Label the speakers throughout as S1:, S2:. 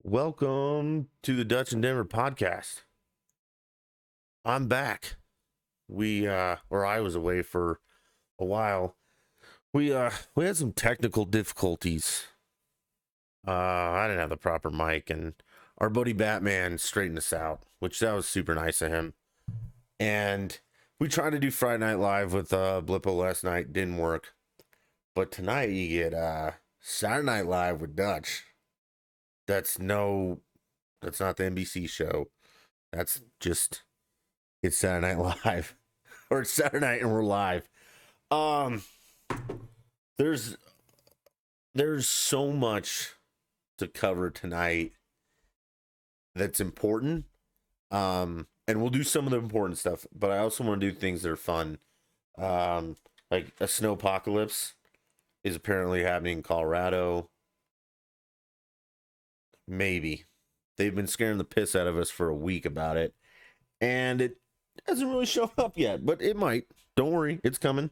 S1: Welcome to the Dutch and Denver podcast. I'm back. I was away for a while. We had some technical difficulties. I didn't have the proper mic, and our buddy Batman straightened us out, which that was super nice of him. And we tried to do Friday Night Live with Blippo last night, didn't work. But tonight you get Saturday Night Live with Dutch. That's not the NBC show. That's just, it's Saturday Night Live. Or it's Saturday night and we're live. There's so much to cover tonight that's important. And we'll do some of the important stuff, but I also want to do things that are fun. Like a snowpocalypse is apparently happening in Colorado. Maybe. They've been scaring the piss out of us for a week about it. And it hasn't really shown up yet, but it might. Don't worry, it's coming.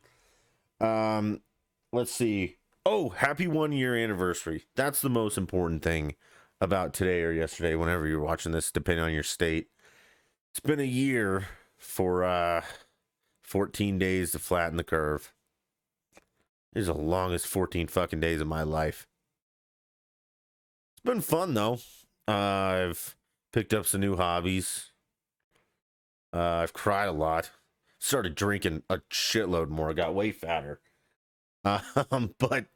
S1: Let's see. Oh, happy 1 year anniversary. That's the most important thing about today or yesterday, whenever you're watching this, depending on your state. It's been a year for 14 days to flatten the curve. These are the longest 14 fucking days of my life. It's been fun, though. I've picked up some new hobbies. I've cried a lot. Started drinking a shitload more. Got way fatter. But,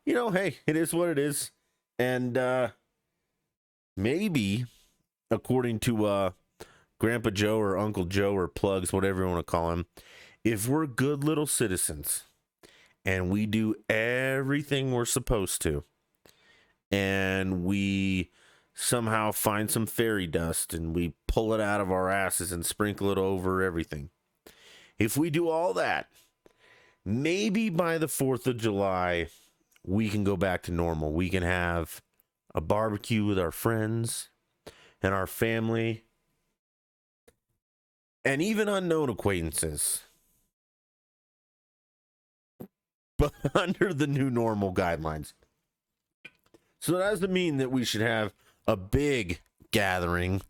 S1: hey, it is what it is. And maybe, according to Grandpa Joe or Uncle Joe or Plugs, whatever you want to call him, if we're good little citizens and we do everything we're supposed to, and we somehow find some fairy dust and we pull it out of our asses and sprinkle it over everything. If we do all that, maybe by the 4th of July, we can go back to normal. We can have a barbecue with our friends and our family and even unknown acquaintances. But under the new normal guidelines. So that doesn't mean that we should have a big gathering,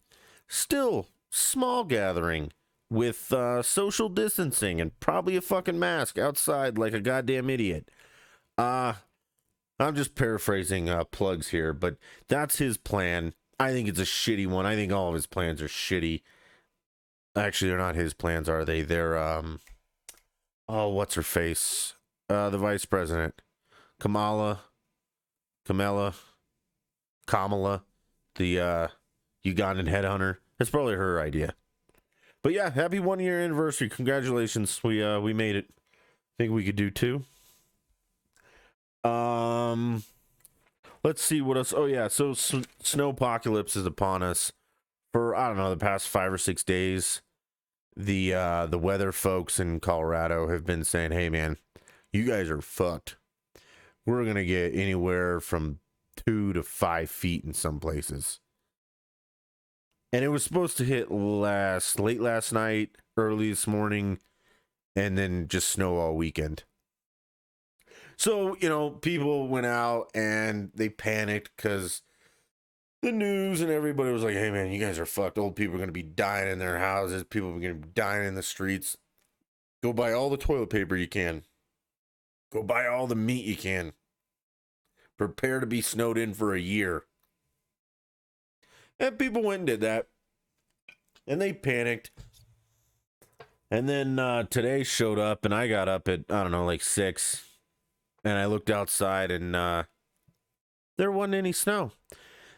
S1: still small gathering with social distancing and probably a fucking mask outside like a goddamn idiot. I'm just paraphrasing Plugs here, but that's his plan. I think it's a shitty one. I think all of his plans are shitty. Actually, they're not his plans, are they? They're, what's her face? The vice president. Kamala, the Ugandan headhunter. That's probably her idea. But yeah, happy 1 year anniversary. Congratulations. We made it. Think we could do 2. Let's see what else. Oh yeah, so snowpocalypse is upon us. For I don't know, the past 5 or 6 days, the weather folks in Colorado have been saying, "Hey man, you guys are fucked. We're gonna get anywhere from 2 to 5 feet in some places." And it was supposed to hit late last night, early this morning, and then just snow all weekend. So, people went out and they panicked because the news and everybody was like, "Hey man, you guys are fucked. Old people are going to be dying in their houses. People are going to be dying in the streets. Go buy all the toilet paper you can. Go buy all the meat you can. Prepare to be snowed in for a year." And people went and did that. And they panicked. And then today showed up, and I got up at, I don't know, like 6. And I looked outside, and there wasn't any snow.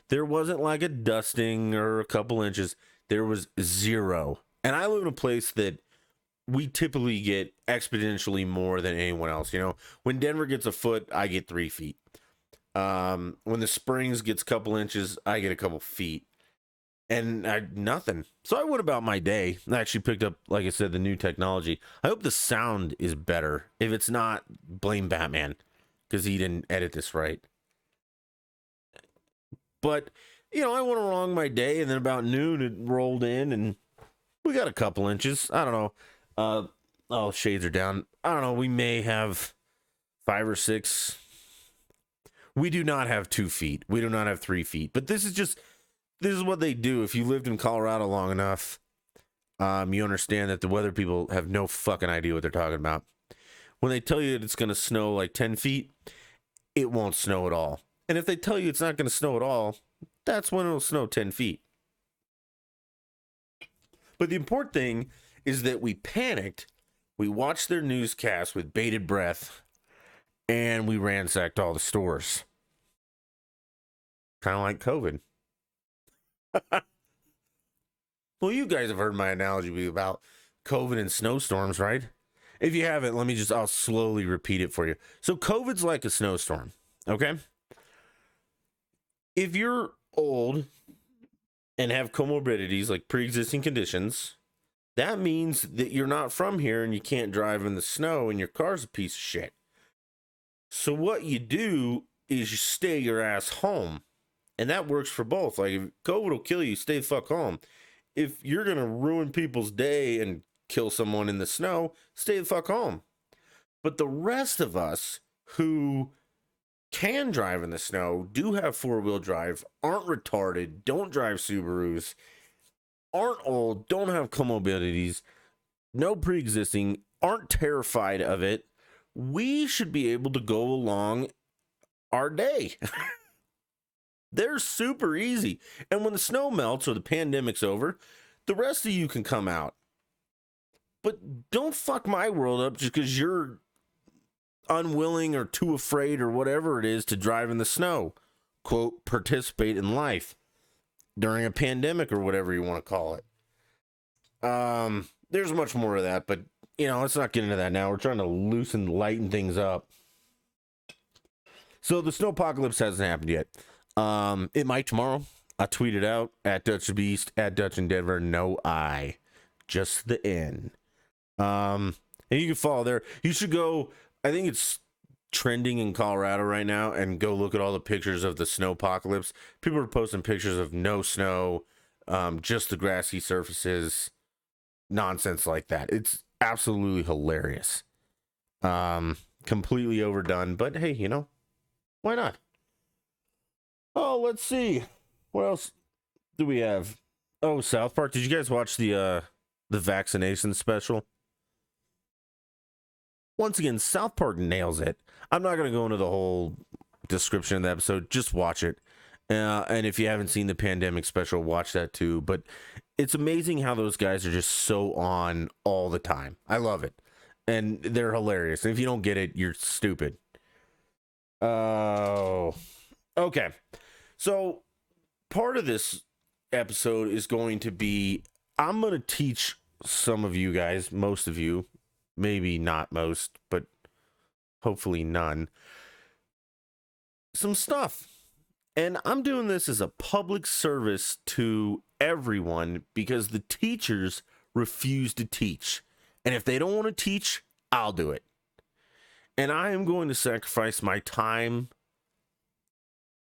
S1: There wasn't like a dusting or a couple inches. There was 0. And I live in a place that we typically get exponentially more than anyone else. When Denver gets a foot, I get 3 feet. When the Springs gets a couple inches, I get a couple feet. And nothing. So I went about my day. I actually picked up, like I said, the new technology. I hope the sound is better. If it's not, blame Batman, because he didn't edit this right. But, I went along my day, and then about noon it rolled in, and we got a couple inches. I don't know. Shades are down. I don't know. We may have 5 or 6. We do not have 2 feet. We do not have 3 feet. But this is just this is what they do. If you lived in Colorado long enough, you understand that the weather people have no fucking idea what they're talking about. When they tell you that it's going to snow like 10 feet, it won't snow at all. And if they tell you it's not going to snow at all, that's when it'll snow 10 feet. But the important thing is that we panicked. We watched their newscast with bated breath, and we ransacked all the stores. Kind of like COVID. Well, you guys have heard my analogy about COVID and snowstorms, right? If you haven't, I'll slowly repeat it for you. So COVID's like a snowstorm, okay? If you're old and have comorbidities like pre-existing conditions, that means that you're not from here and you can't drive in the snow and your car's a piece of shit. So what you do is you stay your ass home. And that works for both. Like, if COVID will kill you, stay the fuck home. If you're going to ruin people's day and kill someone in the snow, stay the fuck home. But the rest of us who can drive in the snow, do have four-wheel drive, aren't retarded, don't drive Subarus, aren't old, don't have comorbidities, no pre-existing, aren't terrified of it, we should be able to go along our day. They're super easy. And when the snow melts or the pandemic's over, the rest of you can come out. But don't fuck my world up just because you're unwilling or too afraid or whatever it is to drive in the snow. Quote, participate in life during a pandemic or whatever you want to call it. There's much more of that, but, let's not get into that now. We're trying to lighten things up. So the snowpocalypse hasn't happened yet. It might tomorrow. I tweeted out at Dutch the Beast, at Dutch in Denver, no I, just the N. And you can follow there. You should go, I think it's trending in Colorado right now, and go look at all the pictures of the snowpocalypse. People are posting pictures of no snow, just the grassy surfaces, nonsense like that. It's absolutely hilarious. Completely overdone, but hey, why not? Oh, let's see. What else do we have? Oh, South Park. Did you guys watch the vaccination special? Once again, South Park nails it. I'm not going to go into the whole description of the episode. Just watch it. And if you haven't seen the pandemic special, watch that too. But it's amazing how those guys are just so on all the time. I love it. And they're hilarious. And if you don't get it, you're stupid. Oh. Okay. So part of this episode is going to be, I'm going to teach some of you guys, most of you, maybe not most, but hopefully none, some stuff. And I'm doing this as a public service to everyone because the teachers refuse to teach. And if they don't want to teach, I'll do it. And I am going to sacrifice my time,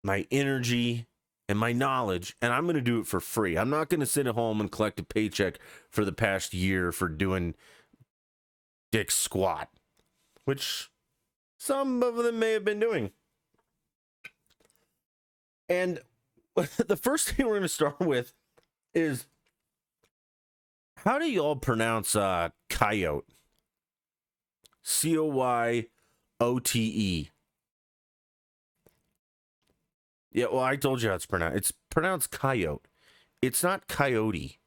S1: my energy, and my knowledge, and I'm going to do it for free. I'm not going to sit at home and collect a paycheck for the past year for doing dick squat, which some of them may have been doing. And the first thing we're going to start with is, how do y'all pronounce coyote? Coyote. Yeah, well, I told you how it's pronounced. It's pronounced coyote. It's not coyote.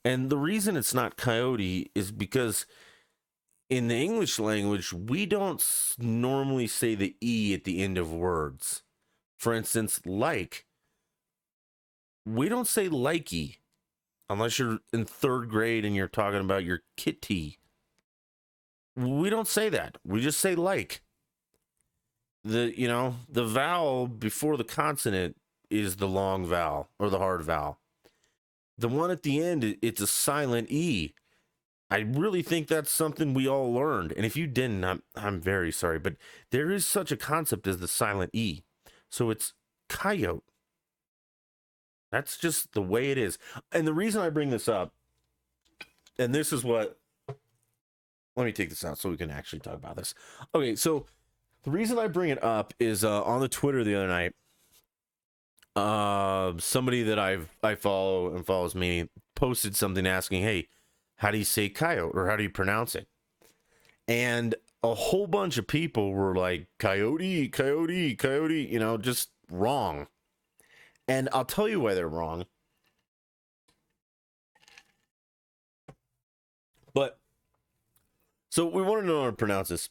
S1: And the reason it's not coyote is because in the English language, we don't normally say the E at the end of words. For instance, like. We don't say likey unless you're in third grade and you're talking about your kitty. We don't say that. We just say like. The vowel before the consonant is the long vowel or the hard vowel. The one at the end, it's a silent E. I really think that's something we all learned. And if you didn't, I'm very sorry. But there is such a concept as the silent E. So it's coyote. That's just the way it is. And the reason I bring this up, and this is what, let me take this out so we can actually talk about this. Okay, so the reason I bring it up is on the Twitter the other night, somebody that I follow and follows me posted something asking, hey, how do you say coyote, or how do you pronounce it? And a whole bunch of people were like, coyote, coyote, coyote, just wrong. And I'll tell you why they're wrong. But so we want to know how to pronounce this.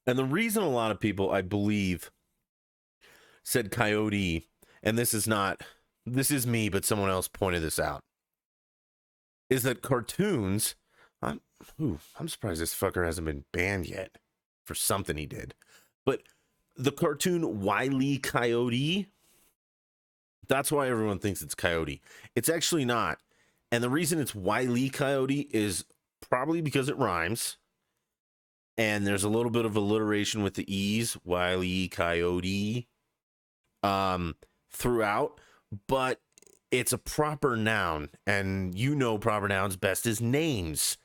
S1: And the reason a lot of people, I believe, said coyote, and this is me, but someone else pointed this out, is that cartoons, I'm surprised this fucker hasn't been banned yet for something he did. But the cartoon Wile E. Coyote, that's why everyone thinks it's coyote. It's actually not. And the reason it's Wile E. Coyote is probably because it rhymes. And there's a little bit of alliteration with the E's, Wile E. Coyote, throughout. But it's a proper noun. And proper nouns best as names.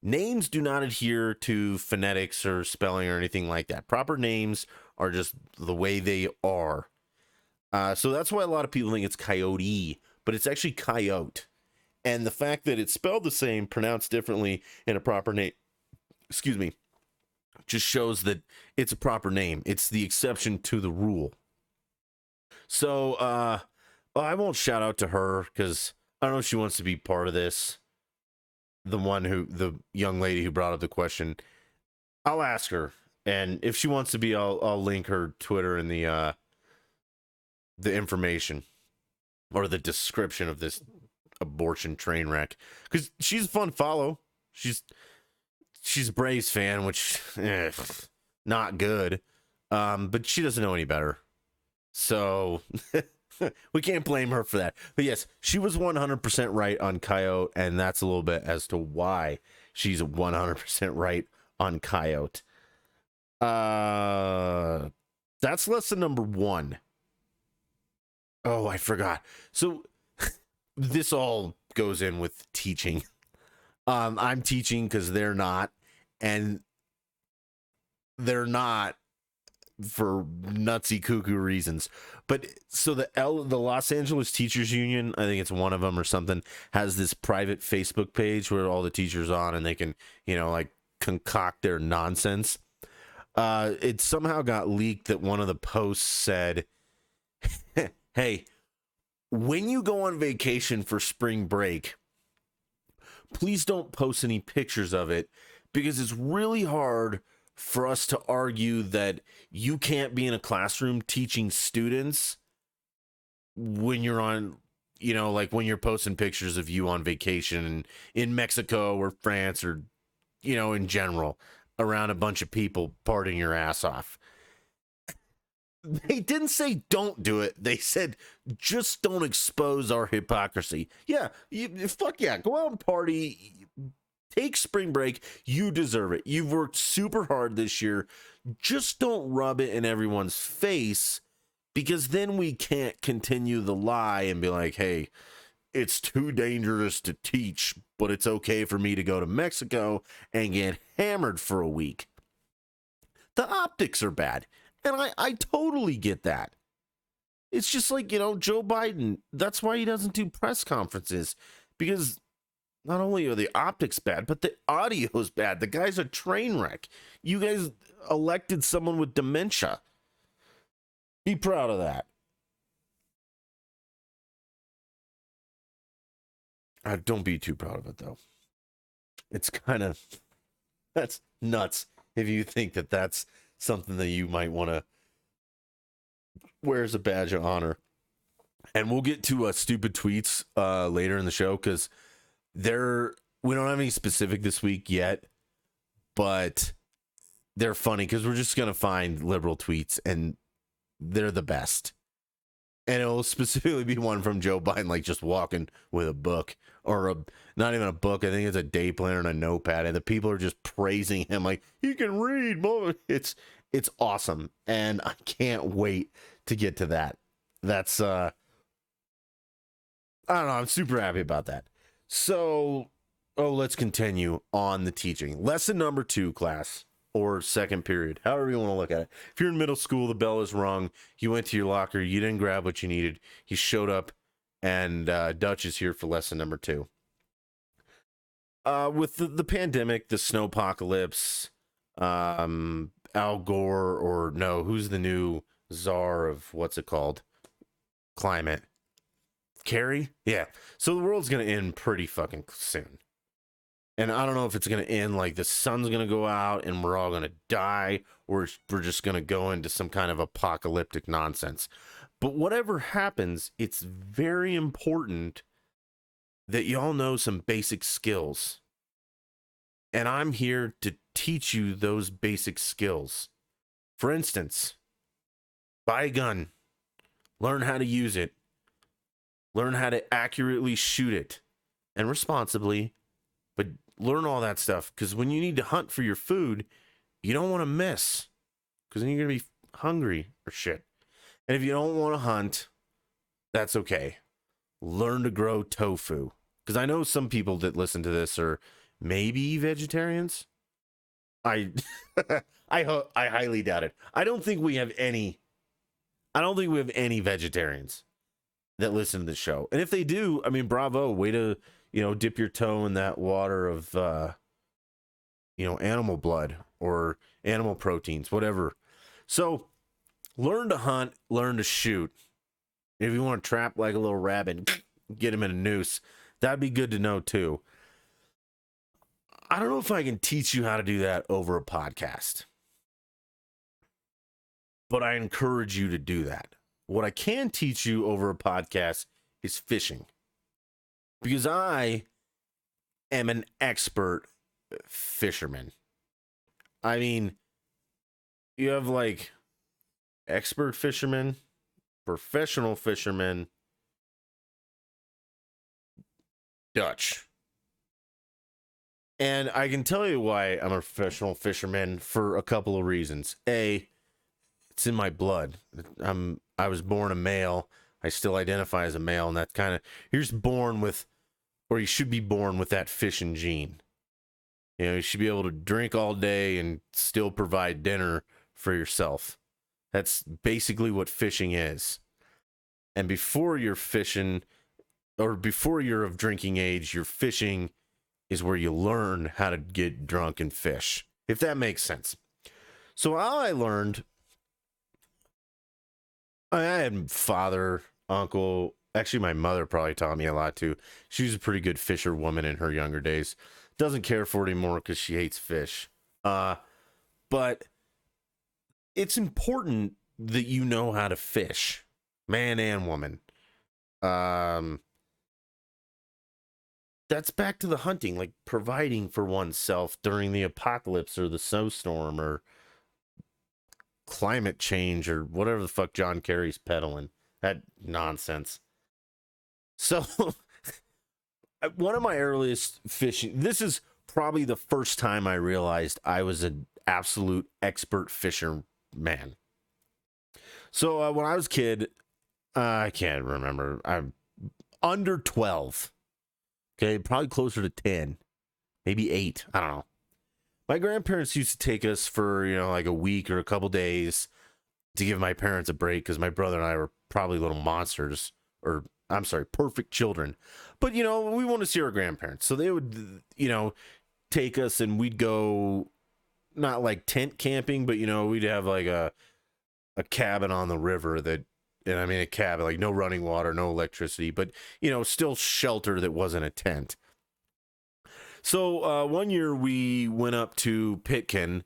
S1: Names do not adhere to phonetics or spelling or anything like that. Proper names are just the way they are. So that's why a lot of people think it's coyote, but it's actually coyote. And the fact that it's spelled the same, pronounced differently in a proper name, just shows that it's a proper name. It's the exception to the rule. So I won't shout out to her because I don't know if she wants to be part of this. The young lady who brought up the question, I'll ask her, and if she wants to be, I'll link her Twitter in the information or the description of this abortion train wreck, because she's a fun follow. She's a Braves fan, which not good, but she doesn't know any better, so we can't blame her for that. But yes, she was 100% right on coyote, and that's a little bit as to why she's 100% right on coyote. That's lesson number 1. Oh, I forgot. So this all goes in with teaching. I'm teaching because they're not, and they're not for nutsy cuckoo reasons. But so the Los Angeles Teachers Union, I think it's one of them or something, has this private Facebook page where all the teachers on, and they can, like concoct their nonsense. It somehow got leaked that one of the posts said, hey, when you go on vacation for spring break, please don't post any pictures of it, because it's really hard for us to argue that you can't be in a classroom teaching students when you're on, like when you're posting pictures of you on vacation in Mexico or France or, in general, around a bunch of people partying your ass off. They didn't say don't do it. They said just don't expose our hypocrisy. Yeah, fuck yeah, go out and party. Take spring break. You deserve it. You've worked super hard this year. Just don't rub it in everyone's face, because then we can't continue the lie and be like, hey, it's too dangerous to teach, but it's okay for me to go to Mexico and get hammered for a week. The optics are bad. And I totally get that. It's just like, Joe Biden, that's why he doesn't do press conferences, because not only are the optics bad, but the audio is bad. The guy's a train wreck. You guys elected someone with dementia. Be proud of that. Don't be too proud of it, though. It's that's nuts if you think that that's something that you might want to wear as a badge of honor. And we'll get to stupid tweets later in the show, because we don't have any specific this week yet, but they're funny because we're just going to find liberal tweets, and they're the best. And it will specifically be one from Joe Biden, like just walking with a book, or not even a book. I think it's a day planner and a notepad, and the people are just praising him like, he can read. It's awesome, and I can't wait to get to that. That's I don't know. I'm super happy about that. So, let's continue on the teaching. Lesson number 2, class. or second period, however you want to look at it. If you're in middle school, the bell is rung, you went to your locker, you didn't grab what you needed, you showed up, and Dutch is here for lesson number 2. With the pandemic, the snowpocalypse, Al Gore, or no, who's the new czar of what's it called? Climate. Kerry? Yeah. So the world's going to end pretty fucking soon. And I don't know if it's going to end like the sun's going to go out and we're all going to die, or we're just going to go into some kind of apocalyptic nonsense. But whatever happens, it's very important that y'all know some basic skills. And I'm here to teach you those basic skills. For instance, buy a gun. Learn how to use it. Learn how to accurately shoot it. And responsibly. But learn all that stuff. Because when you need to hunt for your food, you don't want to miss. Because then you're going to be hungry or shit. And if you don't want to hunt, that's okay. Learn to grow tofu. Because I know some people that listen to this are maybe vegetarians. I highly doubt it. I don't think we have any vegetarians that listen to the show. And if they do, I mean, bravo, way to, dip your toe in that water of, animal blood or animal proteins, whatever. So learn to hunt, learn to shoot. If you want to trap like a little rabbit, get him in a noose. That'd be good to know too. I don't know if I can teach you how to do that over a podcast, but I encourage you to do that. What I can teach you over a podcast is fishing, because I am an expert fisherman. I mean, you have like expert fishermen, professional fishermen, Dutch. And I can tell you why I'm a professional fisherman for a couple of reasons. A, it's in my blood. I was born a male. I still identify as a male, and that's kind of, you're just born with, or you should be born with that fishing gene. You should be able to drink all day and still provide dinner for yourself. That's basically what fishing is. And before you're fishing, or before you're of drinking age, you're fishing is where you learn how to get drunk and fish, if that makes sense. So how I learned, I had father, uncle, actually my mother probably taught me a lot too. She was a pretty good fisher woman in her younger days. Doesn't care for it anymore because she hates fish. But it's important that you know how to fish, man and woman. That's back to the hunting, like providing for oneself during the apocalypse or the snowstorm or climate change or whatever the fuck John Kerry's peddling. That nonsense. So one of my earliest fishing, this is probably the first time I realized I was an absolute expert fisherman. So when I was a kid, I can't remember. I'm under 12. Okay, probably closer to 10, maybe 8. I don't know. My grandparents used to take us for, like a week or a couple days to give my parents a break because my brother and I were probably little monsters, or I'm sorry, perfect children. But, we want to see our grandparents. So they would, take us and we'd go, not like tent camping, but, we'd have like a cabin on the river that, and I mean a cabin, like no running water, no electricity, but, still shelter that wasn't a tent. So one year we went up to Pitkin,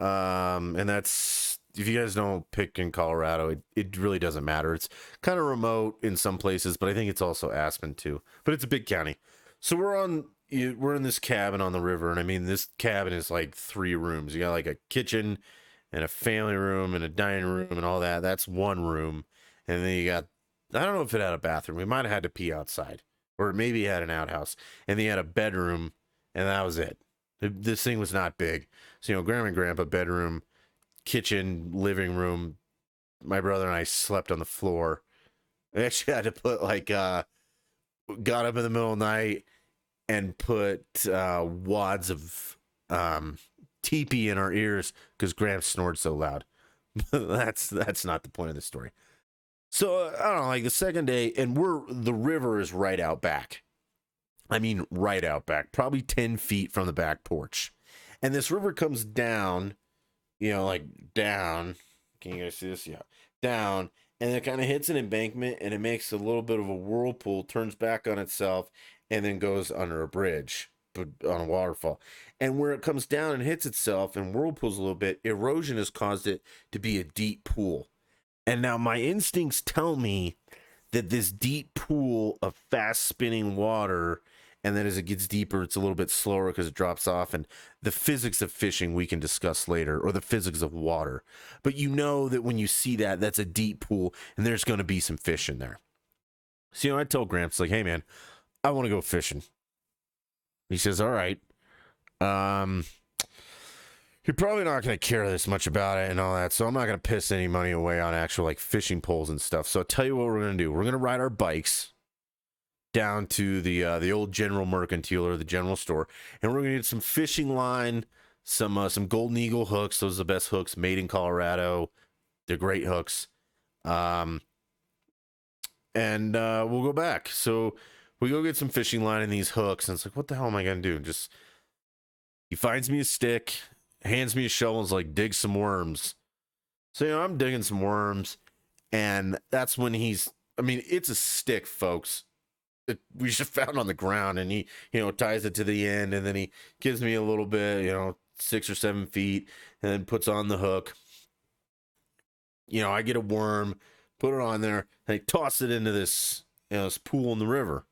S1: and that's, if you guys know Pitkin, Colorado, it really doesn't matter. It's kind of remote in some places, but I think it's also Aspen too. But it's a big county. So we're in this cabin on the river, and I mean, this cabin is like 3 rooms. You got like a kitchen and a family room and a dining room and all that. That's one room. And then you got, I don't know if it had a bathroom. We might have had to pee outside, or maybe it had an outhouse. And then you had a bedroom, and that was it. This thing was not big. So, grandma and grandpa, bedroom, kitchen, living room. My brother and I slept on the floor. I actually had to put got up in the middle of the night and put wads of teepee in our ears because Gramps snored so loud. that's not the point of the story. So I don't know, like the second day, and the river is right out back. I mean, right out back, probably 10 feet from the back porch. And this river comes down, like down. Can you guys see this? Yeah. Down. And it kind of hits an embankment and it makes a little bit of a whirlpool, turns back on itself, and then goes under a bridge, but on a waterfall. And where it comes down and hits itself and whirlpools a little bit, erosion has caused it to be a deep pool. And now my instincts tell me that this deep pool of fast spinning water, and then as it gets deeper, it's a little bit slower because it drops off. And the physics of fishing we can discuss later, or the physics of water. But you know that when you see that, that's a deep pool, and there's going to be some fish in there. So, I told Gramps, like, hey, man, I want to go fishing. He says, all right. You're probably not going to care this much about it and all that, so I'm not going to piss any money away on actual, like, fishing poles and stuff. So I'll tell you what we're going to do. We're going to ride our bikes down to the old General Mercantile or the general store, and we're going to get some fishing line, some Golden Eagle hooks. Those are the best hooks made in Colorado. They're great hooks. And we'll go back. So we go get some fishing line and these hooks, and it's like, what the hell am I going to do? He finds me a stick, hands me a shovel, and is like, dig some worms. So, I'm digging some worms, and that's when it's a stick, folks. We just found on the ground, and he, ties it to the end, and then he gives me a little bit, 6 or 7 feet, and then puts on the hook. I get a worm, put it on there, and I toss it into this, this pool in the river.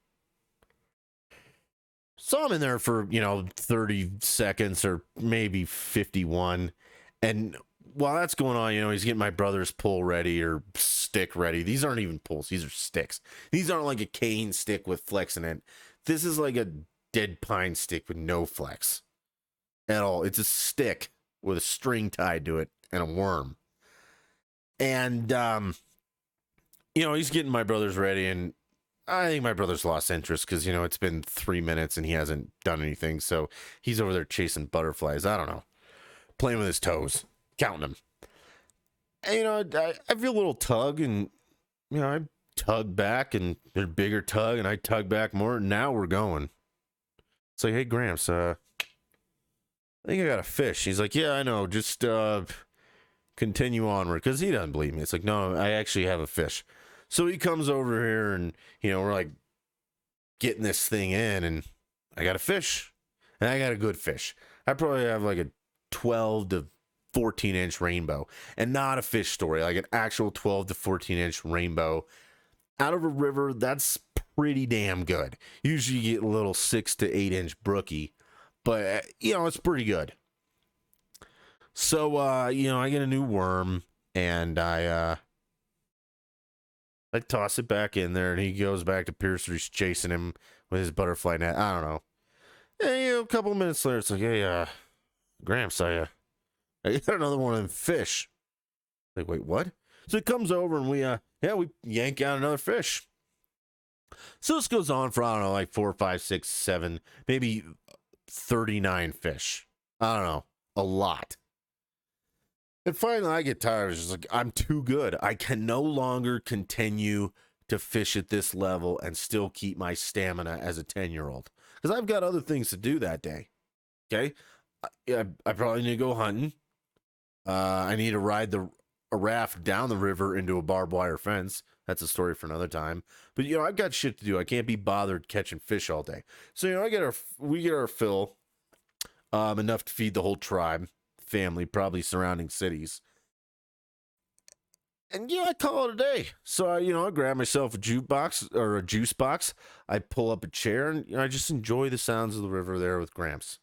S1: So I'm in there for, 30 seconds or maybe 51. And while that's going on, he's getting my brother's pole ready or stick ready. These aren't even poles. These are sticks. These aren't like a cane stick with flex in it. This is like a dead pine stick with no flex at all. It's a stick with a string tied to it and a worm. And, he's getting my brother's ready, and I think my brother's lost interest because, it's been 3 minutes and he hasn't done anything. So he's over there chasing butterflies. I don't know. Playing with his toes, counting them. And, I feel a little tug, and, I tug back, and a bigger tug, and I tug back more. And now we're going. It's like, hey, Gramps, I think I got a fish. He's like, yeah, I know. Just continue onward, because he doesn't believe me. It's like, no, I actually have a fish. So he comes over here, and, we're like getting this thing in, and I got a fish, and I got a good fish. I probably have like a 12 to 14-inch rainbow, and not a fish story, like an actual 12 to 14-inch rainbow out of a river. That's pretty damn good. Usually you get a little 6 to 8-inch brookie, but, it's pretty good. So, I get a new worm, and I toss it back in there, and he goes back to Piercer's chasing him with his butterfly net. I don't know. And, a couple of minutes later, it's like, hey, Gramps, I got another one of them fish. Like, wait, what? So he comes over, and we yank out another fish. So this goes on for, I don't know, like 4, 5, 6, 7, maybe 39 fish. I don't know. A lot. And finally, I get tired. It's just like, I'm too good. I can no longer continue to fish at this level and still keep my stamina as a 10-year-old. Because I've got other things to do that day. Okay? I probably need to go hunting. I need to ride a raft down the river into a barbed wire fence. That's a story for another time. But, I've got shit to do. I can't be bothered catching fish all day. So, we get our fill, enough to feed the whole tribe. Family, probably surrounding cities, and I call it a day. So I grab myself a jukebox or a juice box. I pull up a chair, and I just enjoy the sounds of the river there with Gramps.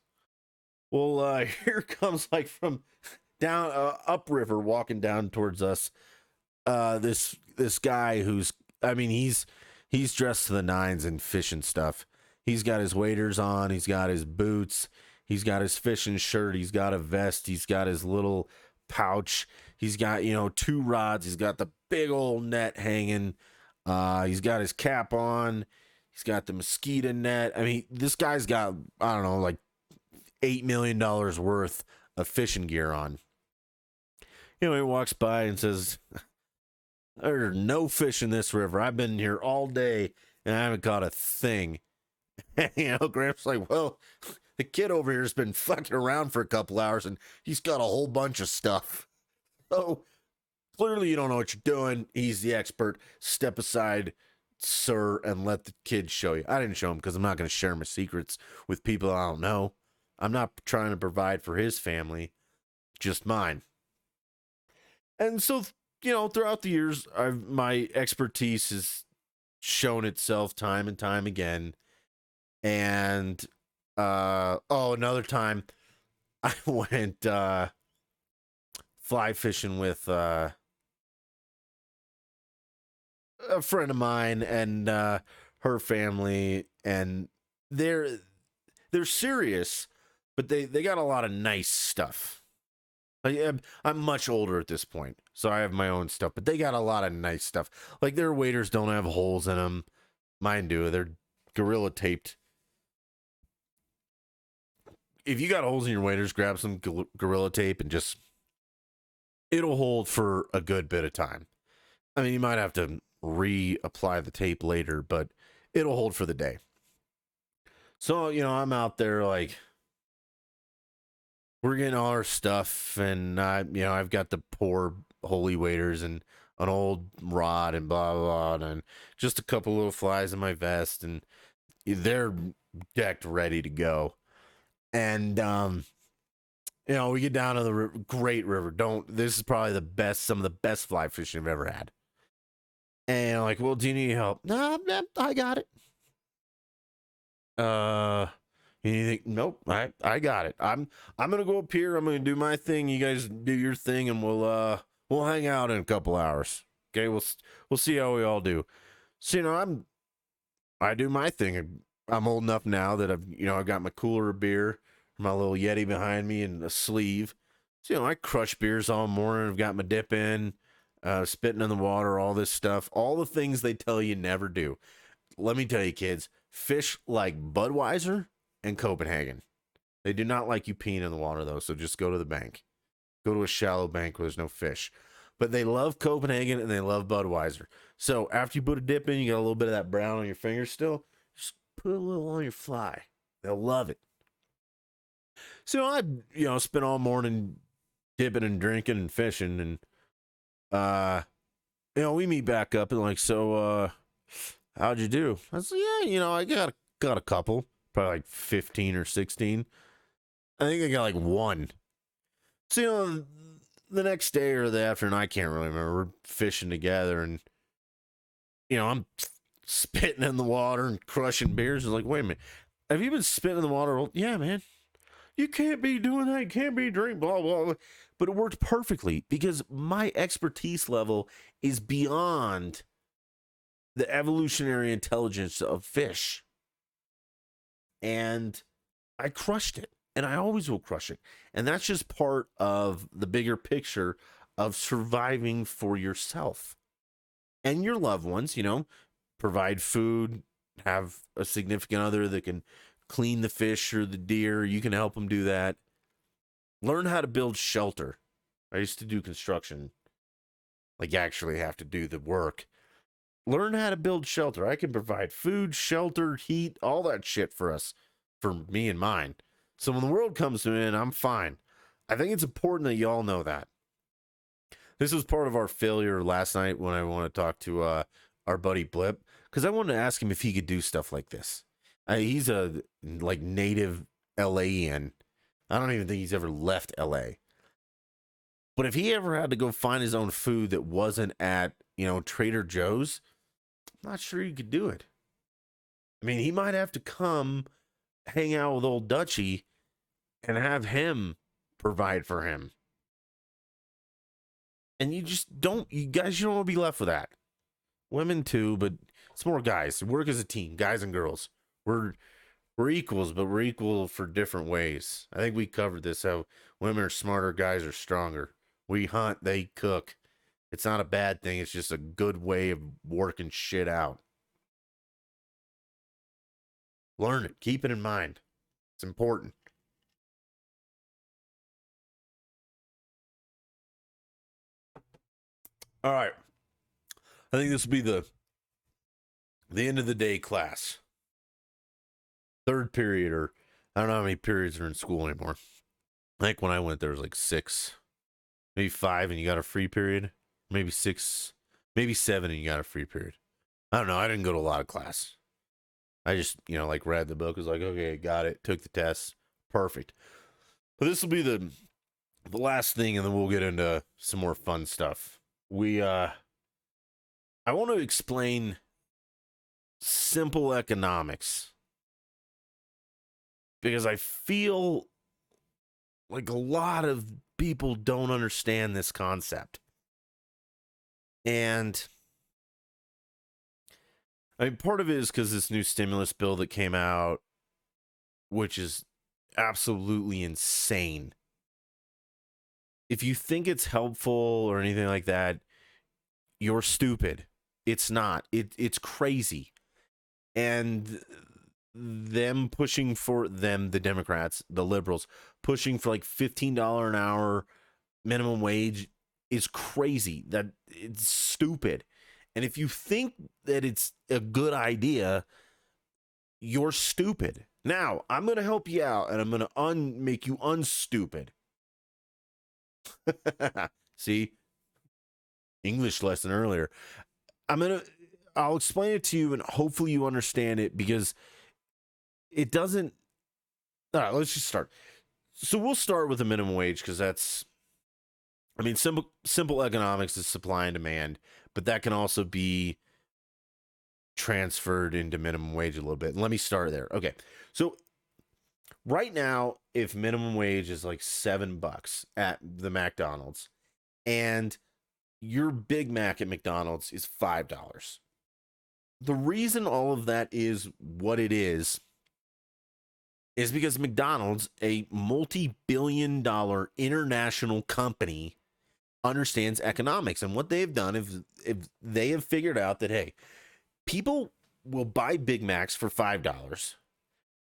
S1: Well, here comes, like, from down upriver, walking down towards us, this guy who's, he's dressed to the nines in fishing stuff. He's got his waders on. He's got his boots. He's got his fishing shirt. He's got a vest. He's got his little pouch. He's got, 2 rods. He's got the big old net hanging. He's got his cap on. He's got the mosquito net. This guy's got, I don't know, like $8 million worth fishing gear on. He walks by and says, "There's no fish in this river. I've been here all day and I haven't caught a thing." Gramps like, "Well, the kid over here has been fucking around for a couple hours and he's got a whole bunch of stuff. So clearly you don't know what you're doing. He's the expert. Step aside, sir, and let the kid show you." I didn't show him because I'm not going to share my secrets with people I don't know. I'm not trying to provide for his family, just mine. And so, throughout the years, my expertise has shown itself time and time again. And, another time I went fly fishing with a friend of mine and her family, and they're serious, but they got a lot of nice stuff. I'm much older at this point, so I have my own stuff, but they got a lot of nice stuff. Like, their waders don't have holes in them. Mine do. They're Gorilla taped. If you got holes in your waders, grab some Gorilla tape and it'll hold for a good bit of time. I mean, you might have to reapply the tape later, but it'll hold for the day. So, I'm out there like, we're getting all our stuff, and I've got the poor holy waders and an old rod and blah, blah, blah, and just a couple little flies in my vest, and they're decked ready to go. And, we get down to the great river. This is probably some of the best fly fishing I've ever had. And I'm like, "Well, do you need help?" "No, I got it." Anything? "Nope, I got it. I'm gonna go up here. I'm gonna do my thing. You guys do your thing, and we'll hang out in a couple hours. Okay, we'll see how we all do." So I do my thing. I'm old enough now that I've got my cooler of beer, my little Yeti behind me, and a sleeve. So I crush beers all morning. I've got my dip in, spitting in the water, all this stuff, all the things they tell you never do. Let me tell you, kids, fish like Budweiser and Copenhagen. They do not like you peeing in the water, though, so just go to the bank. Go to a shallow bank where there's no fish. But they love Copenhagen and they love Budweiser. So after you put a dip in, you got a little bit of that brown on your fingers still. Just put a little on your fly. They'll love it. So I, spent all morning dipping and drinking and fishing, and we meet back up and like, "So, how'd you do?" I said, "Yeah, I got a couple, probably like 15 or 16. I think I got like one." So, the next day or the afternoon, I can't really remember. We're fishing together, and I'm spitting in the water and crushing beers. It's like, "Wait a minute, have you been spitting in the water?" "Well, yeah, man. You can't be doing that. You can't be drinking, blah, blah, blah." But it worked perfectly because my expertise level is beyond the evolutionary intelligence of fish. And I crushed it. And I always will crush it. And that's just part of the bigger picture of surviving for yourself and your loved ones. Provide food, have a significant other that can clean the fish or the deer. You can help them do that. Learn how to build shelter. I used to do construction. Like, you actually have to do the work. Learn how to build shelter. I can provide food, shelter, heat, all that shit for me and mine. So when the world comes to an end, I'm fine. I think it's important that y'all know that. This was part of our failure last night when I want to talk to our buddy Blip, because I wanted to ask him if he could do stuff like this. He's a native LAian. I don't even think he's ever left LA. But if he ever had to go find his own food that wasn't at, Trader Joe's, I'm not sure he could do it. I mean, he might have to come hang out with old Dutchie and have him provide for him. And you guys, you don't want to be left with that. Women too, but it's more guys. Work as a team, guys and girls. We're equals, but we're equal for different ways. I think we covered this, how women are smarter, guys are stronger. We hunt, they cook. It's not a bad thing. It's just a good way of working shit out. Learn it. Keep it in mind. It's important. All right. I think this will be the end of the day class. Third period, or I don't know how many periods are in school anymore. I think when I went, there was like 6, maybe 5, and you got a free period. Maybe 6, maybe 7, and you got a free period. I don't know. I didn't go to a lot of class. I just, like read the book. Was like, okay, got it. Took the test. Perfect. But this will be the last thing, and then we'll get into some more fun stuff. I want to explain simple economics because I feel like a lot of people don't understand this concept. And I mean, part of it is because this new stimulus bill that came out, which is absolutely insane. If you think it's helpful or anything like that, you're stupid. It's not. It's crazy. And them pushing for the Democrats, the liberals, pushing for like $15 an hour minimum wage is crazy. That it's stupid. And if you think that it's a good idea, you're stupid. Now, I'm going to help you out, and I'm going to make you unstupid. See? English lesson earlier. I'll explain it to you, and hopefully you understand it, because it doesn't. All right, let's just start. So we'll start with the minimum wage, because that's, I mean, simple economics is supply and demand, but that can also be transferred into minimum wage a little bit. And let me start there. Okay. So right now, if minimum wage is like $7 at the McDonald's, and your Big Mac at McDonald's is $5. The reason all of that is what it is because McDonald's, a multi-billion-dollar international company, understands economics. And what they've done is if they have figured out that, hey, people will buy Big Macs for $5.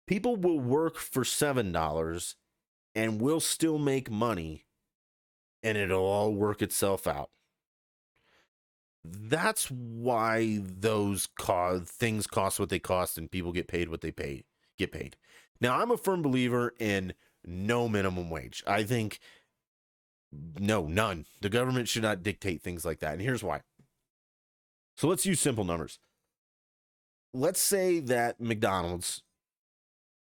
S1: People will work for $7 and will still make money, and it'll all work itself out. That's why those things cost what they cost, and people get paid what they get paid. Now, I'm a firm believer in no minimum wage. I think none. The government should not dictate things like that. And here's why. So let's use simple numbers. Let's say that McDonald's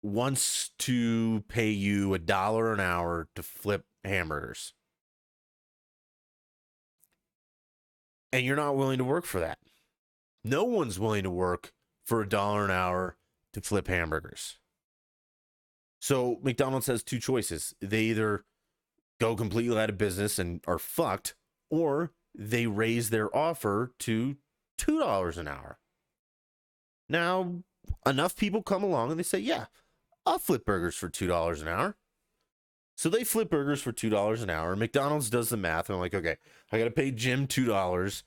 S1: wants to pay you $1 an hour to flip hamburgers, and you're not willing to work for that. No one's willing to work for $1 an hour to flip hamburgers. So McDonald's has two choices. They either go completely out of business and are fucked, or they raise their offer to $2 an hour. Now, enough people come along and they say, yeah, I'll flip burgers for $2 an hour. So they flip burgers for $2 an hour. McDonald's does the math, and I'm like, okay, I got to pay Jim $2.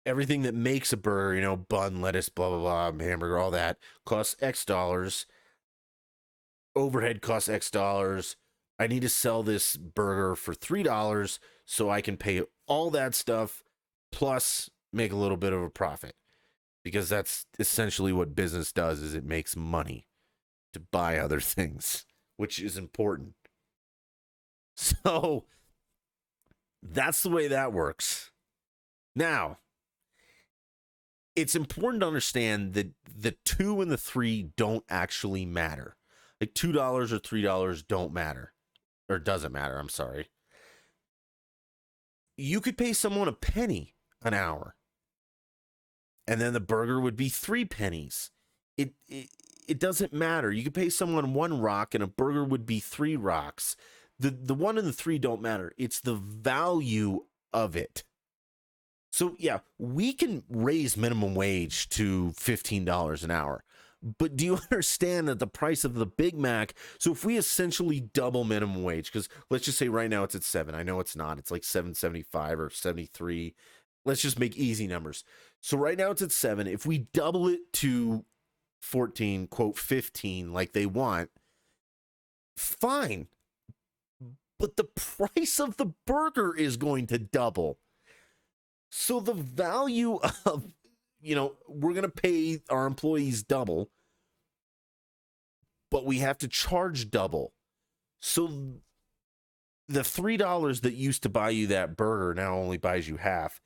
S1: Everything that makes a burger, bun, lettuce, blah, blah, blah, hamburger, all that, costs X dollars. Overhead costs X dollars. I need to sell this burger for $3 so I can pay all that stuff plus make a little bit of a profit, because that's essentially what business does, is it makes money to buy other things, which is important. So that's the way that works. Now, it's important to understand that the 2 and the 3 don't actually matter. Like $2 or $3 don't matter, or doesn't matter. I'm sorry. You could pay someone a penny an hour, and then the burger would be 3 pennies. It doesn't matter. You could pay someone $1, and a burger would be 3 rocks. The 1 and the 3 don't matter. It's the value of it. So yeah, we can raise minimum wage to $15 an hour. But do you understand that the price of the Big Mac, so if we essentially double minimum wage, because let's just say right now it's at 7. I know it's not. It's like $7.75 or 73. Let's just make easy numbers. So right now it's at 7. If we double it to 14, quote 15, like they want, fine. but the price of the burger is going to double. So the value of, we're going to pay our employees double, but we have to charge double. So the $3 that used to buy you that burger now only buys you half.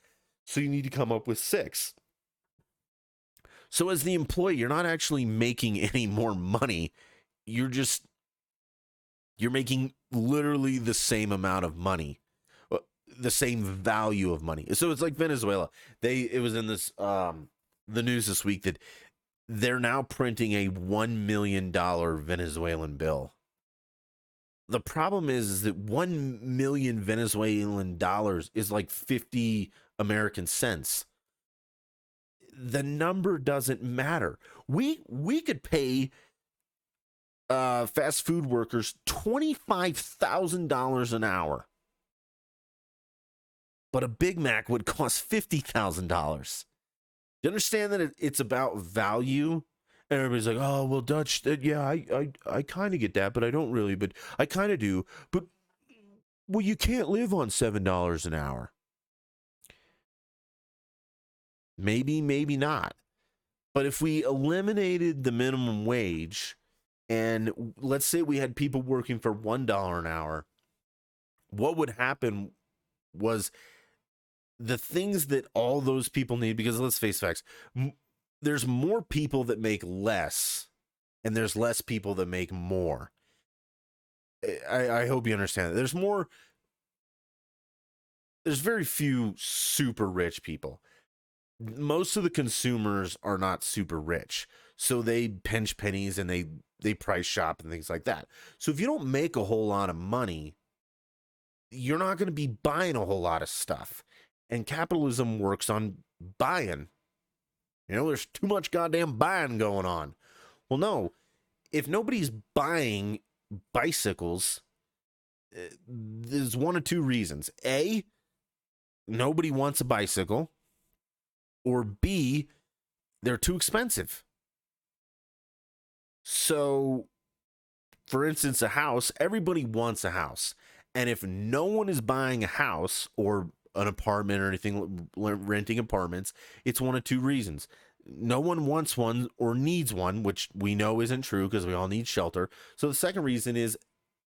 S1: So you need to come up with $6. So as the employee, you're not actually making any more money. You're making literally the same amount of money, the same value of money. So it's like Venezuela. It was in this the news this week that they're now printing a $1 million Venezuelan bill. The problem is that 1 million Venezuelan dollars is like 50 American cents. The number doesn't matter. We could pay fast food workers $25,000 an hour, but a Big Mac would cost $50,000. You understand that it's about value? And everybody's like, oh, well, Dutch, yeah, I kind of get that, but I don't really, but I kind of do. But, well, you can't live on $7 an hour. Maybe, maybe not. But if we eliminated the minimum wage, and let's say we had people working for $1 an hour, what would happen was the things that all those people need, because let's face facts, there's more people that make less, and there's less people that make more. I hope you understand that. There's very few super rich people. Most of the consumers are not super rich, so they pinch pennies and they price shop and things like that. So if you don't make a whole lot of money, you're not going to be buying a whole lot of stuff. And capitalism works on buying. There's too much goddamn buying going on. Well, no, if nobody's buying bicycles, there's one of two reasons. A, nobody wants a bicycle. Or B, they're too expensive. So, for instance, a house, everybody wants a house. And if no one is buying a house or an apartment or anything, renting apartments, it's one of two reasons. No one wants one or needs one, which we know isn't true because we all need shelter. So the second reason is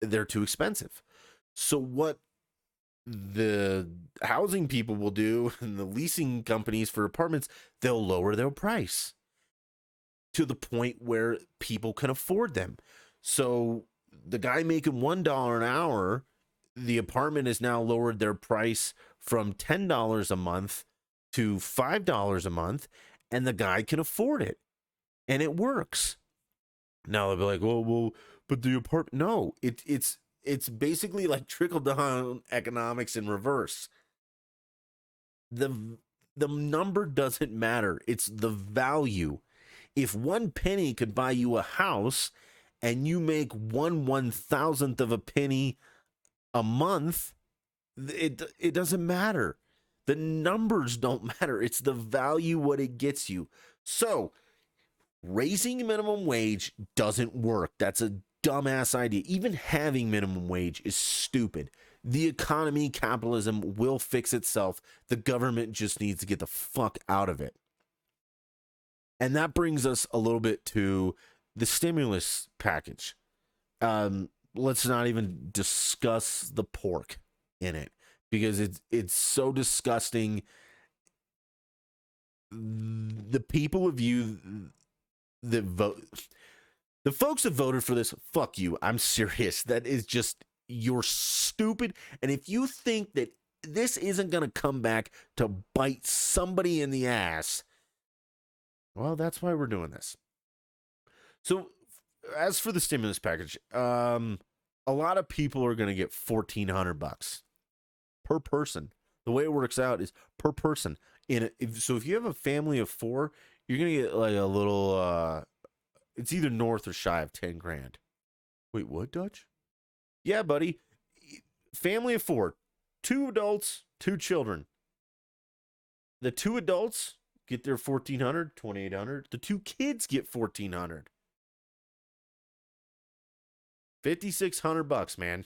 S1: they're too expensive. So what the housing people will do and the leasing companies for apartments, they'll lower their price to the point where people can afford them. So the guy making $1 an hour, the apartment has now lowered their price from $10 a month to $5 a month, and the guy can afford it, and it works. Now they'll be like, well, but the apartment, no, it's basically like trickle-down economics in reverse. The number doesn't matter. It's the value. If 1 penny could buy you a house and you make 1/1000th of a penny a month, it doesn't matter. The numbers don't matter. It's the value, what it gets you. So raising minimum wage doesn't work. That's a dumbass idea. Even having minimum wage is stupid. The economy, capitalism will fix itself. The government just needs to get the fuck out of it. And that brings us a little bit to the stimulus package. Let's not even discuss the pork in it because it's so disgusting. The people of you that vote, the folks that voted for this, fuck you. I'm serious. That is just, you're stupid. And if you think that this isn't going to come back to bite somebody in the ass, well, that's why we're doing this. So as for the stimulus package, a lot of people are going to get $1,400 per person. The way it works out is per person. So if you have a family of 4, you're going to get like a little, it's either north or shy of 10 grand. Wait, what, Dutch? Yeah, buddy. Family of 4, 2 adults, 2 children. The 2 adults get their $1,400, $2,800. The 2 kids get $1,400. $5,600, man.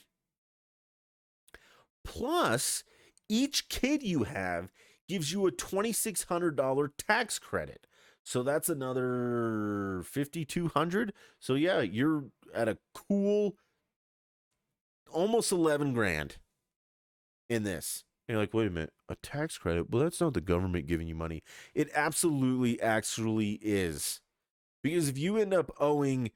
S1: Plus, each kid you have gives you a $2,600 tax credit. So that's another 5,200. So yeah, you're at a cool almost 11 grand in this. And you're like, wait a minute, a tax credit? Well, that's not the government giving you money. It absolutely actually is. Because if you end up owing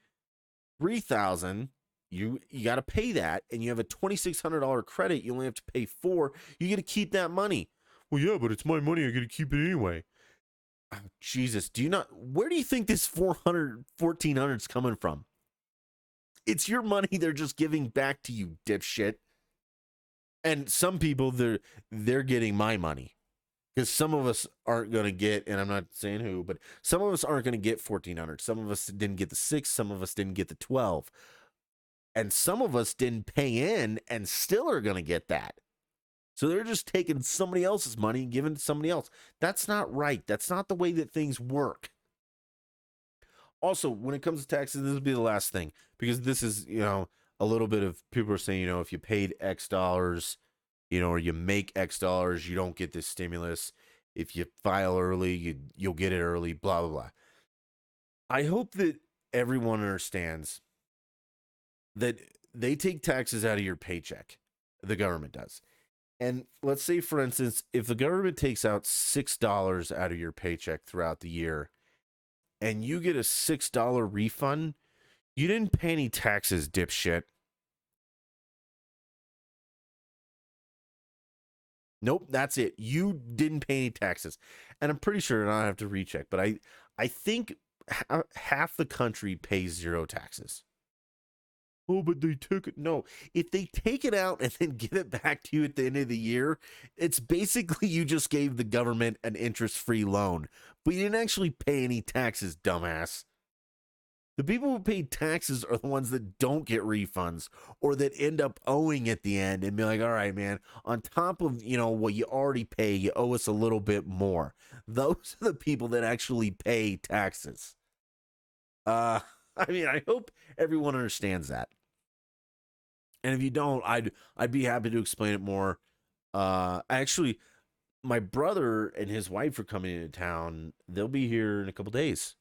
S1: 3,000, you got to pay that, and you have a $2,600 credit, you only have to pay 4. You get to keep that money. Well, yeah, but it's my money. I got to keep it anyway. Oh, Jesus, do you not? Where do you think this 1,400 is coming from? It's your money. They're just giving back to you, dipshit. And some people, they're getting my money, because some of us aren't going to get, and I'm not saying who, but some of us aren't going to get 1,400. Some of us didn't get the 6. Some of us didn't get the 12. And some of us didn't pay in and still are going to get that. So they're just taking somebody else's money and giving it to somebody else. That's not right. That's not the way that things work. Also, when it comes to taxes, this will be the last thing, because this is, a little bit of people are saying, if you paid X dollars, or you make X dollars, you don't get this stimulus. If you file early, you'll get it early, blah, blah, blah. I hope that everyone understands that they take taxes out of your paycheck. The government does. And let's say, for instance, if the government takes out $6 out of your paycheck throughout the year and you get a $6 refund, you didn't pay any taxes, dipshit. Nope, that's it. You didn't pay any taxes. And I'm pretty sure, and I have to recheck, but I think half the country pays 0 taxes. Oh, but they took it. No, if they take it out and then give it back to you at the end of the year, it's basically you just gave the government an interest-free loan, but you didn't actually pay any taxes, dumbass. The people who pay taxes are the ones that don't get refunds or that end up owing at the end and be like, all right, man, on top of, what you already pay, you owe us a little bit more. Those are the people that actually pay taxes. I hope everyone understands that. And if you don't, I'd be happy to explain it more. Actually, my brother and his wife are coming into town. They'll be here in a couple days.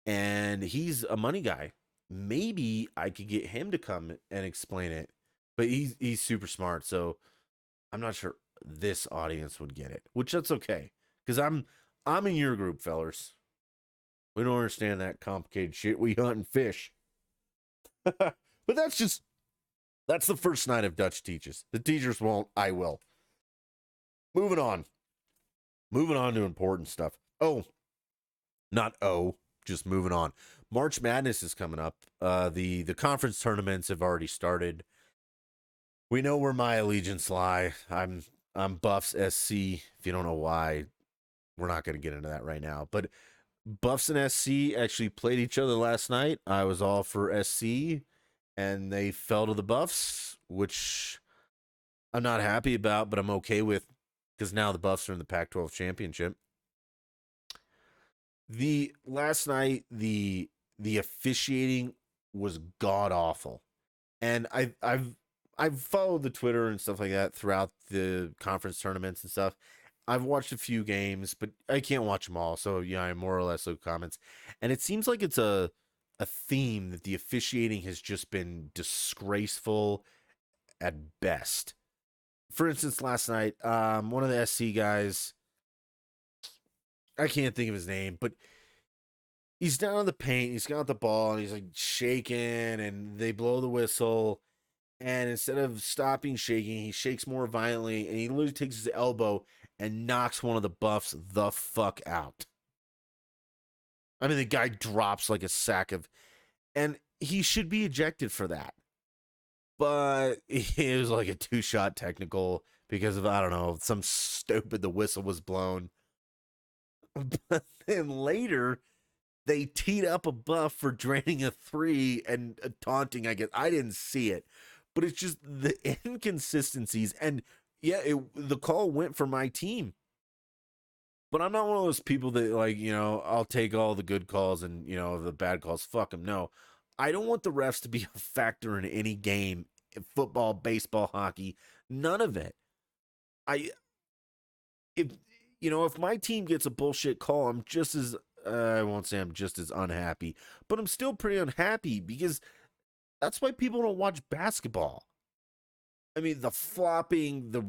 S1: And he's a money guy. Maybe I could get him to come and explain it. But he's super smart, so I'm not sure this audience would get it, which that's okay. Because I'm in your group, fellers. We don't understand that complicated shit. We hunt and fish. But that's the first night of Dutch teaches. The teachers won't. I will. Moving on to important stuff. Just moving on. March Madness is coming up. The conference tournaments have already started. We know where my allegiance lie. I'm Buffs SC. If you don't know why, we're not going to get into that right now. But Buffs and SC actually played each other last night. I was all for SC, and they fell to the Buffs, which I'm not happy about, but I'm okay with, because now the Buffs are in the Pac-12 championship. The last night, the officiating was god awful, and I've followed the Twitter and stuff like that throughout the conference tournaments and stuff. I've watched a few games, but I can't watch them all, so I more or less look comments, and it seems like it's a theme that the officiating has just been disgraceful at best. For instance, last night, one of the SC guys, I can't think of his name, but he's down in the paint. He's got the ball, and he's like shaking, and they blow the whistle. And instead of stopping shaking, he shakes more violently, and he literally takes his elbow and knocks one of the Buffs the fuck out. I mean, the guy drops like a sack of, and he should be ejected for that. But it was like a 2-shot technical because of, I don't know, some stupid, the whistle was blown. But then later, they teed up a Buff for draining a 3 and taunting, I guess. I didn't see it. But it's just the inconsistencies. And yeah, the call went for my team. But I'm not one of those people that, like, I'll take all the good calls and, the bad calls. Fuck them. No. I don't want the refs to be a factor in any game, football, baseball, hockey. None of it. I if if my team gets a bullshit call, I'm just as I won't say I'm just as unhappy, but I'm still pretty unhappy because that's why people don't watch basketball. I mean, the flopping, the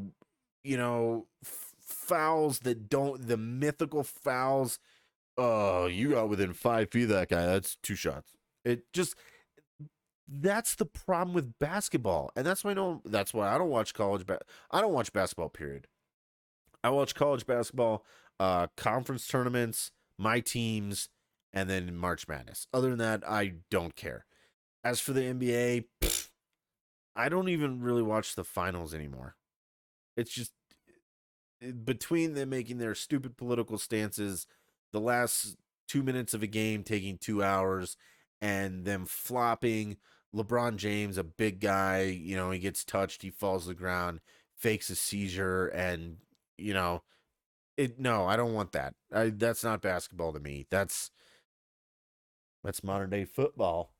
S1: fouls that don't, the mythical fouls. Oh, you got within 5 feet of that guy. That's two shots. It just That's the problem with basketball, and that's why I don't watch I don't watch basketball. Period. I watch college basketball, conference tournaments, my teams, and then March Madness. Other than that, I don't care. As for the NBA, I don't even really watch the finals anymore. It's just between them making their stupid political stances, the last 2 minutes of a game taking 2 hours, and them flopping. LeBron James, a big guy, he gets touched, he falls to the ground, fakes a seizure, and you know, no, I don't want that. That's not basketball to me. That's modern day football.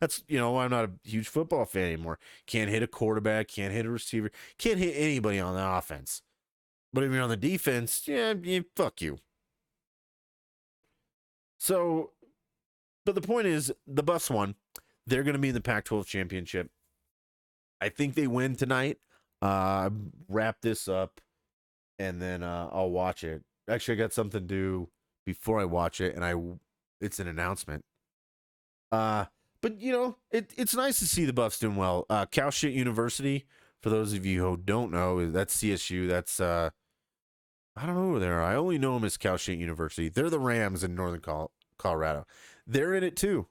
S1: That's I'm not a huge football fan anymore. Can't hit a quarterback, can't hit a receiver, can't hit anybody on the offense. But if you're on the defense, yeah, fuck you. So, but the point is, the Buffs won. They're going to be in the Pac-12 championship. I think they win tonight. Wrap this up, and then I'll watch it. Actually, I got something to do before I watch it, and it's an announcement. But it's nice to see the Buffs doing well. Cal State University, for those of you who don't know, that's CSU. That's I don't know who they are. I only know them as Cal State University. They're the Rams in Northern Colorado. They're in it too.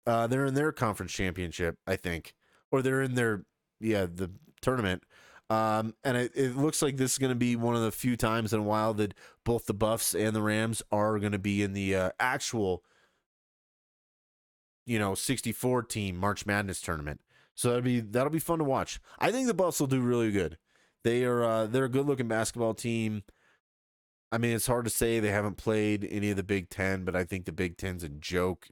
S1: They're in their conference championship, I think, or they're in the tournament. And it looks like this is going to be one of the few times in a while that both the Buffs and the Rams are going to be in the actual 64 team March Madness tournament. So that'll be fun to watch. I think the Buffs will do really good. They're a good looking basketball team. I mean, it's hard to say they haven't played any of the Big Ten, but I think the Big Ten's a joke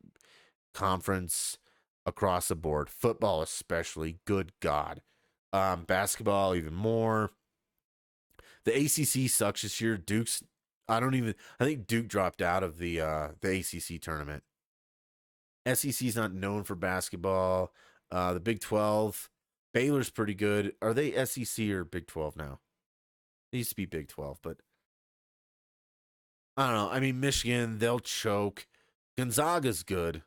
S1: conference across the board. Football especially, good God. Basketball even more. The ACC sucks this year. I think Duke dropped out of the ACC tournament. SEC's not known for basketball. The Big 12, Baylor's pretty good. Are they SEC or Big 12 now? They used to be Big 12, but I don't know. I mean, Michigan, they'll choke. Gonzaga's good.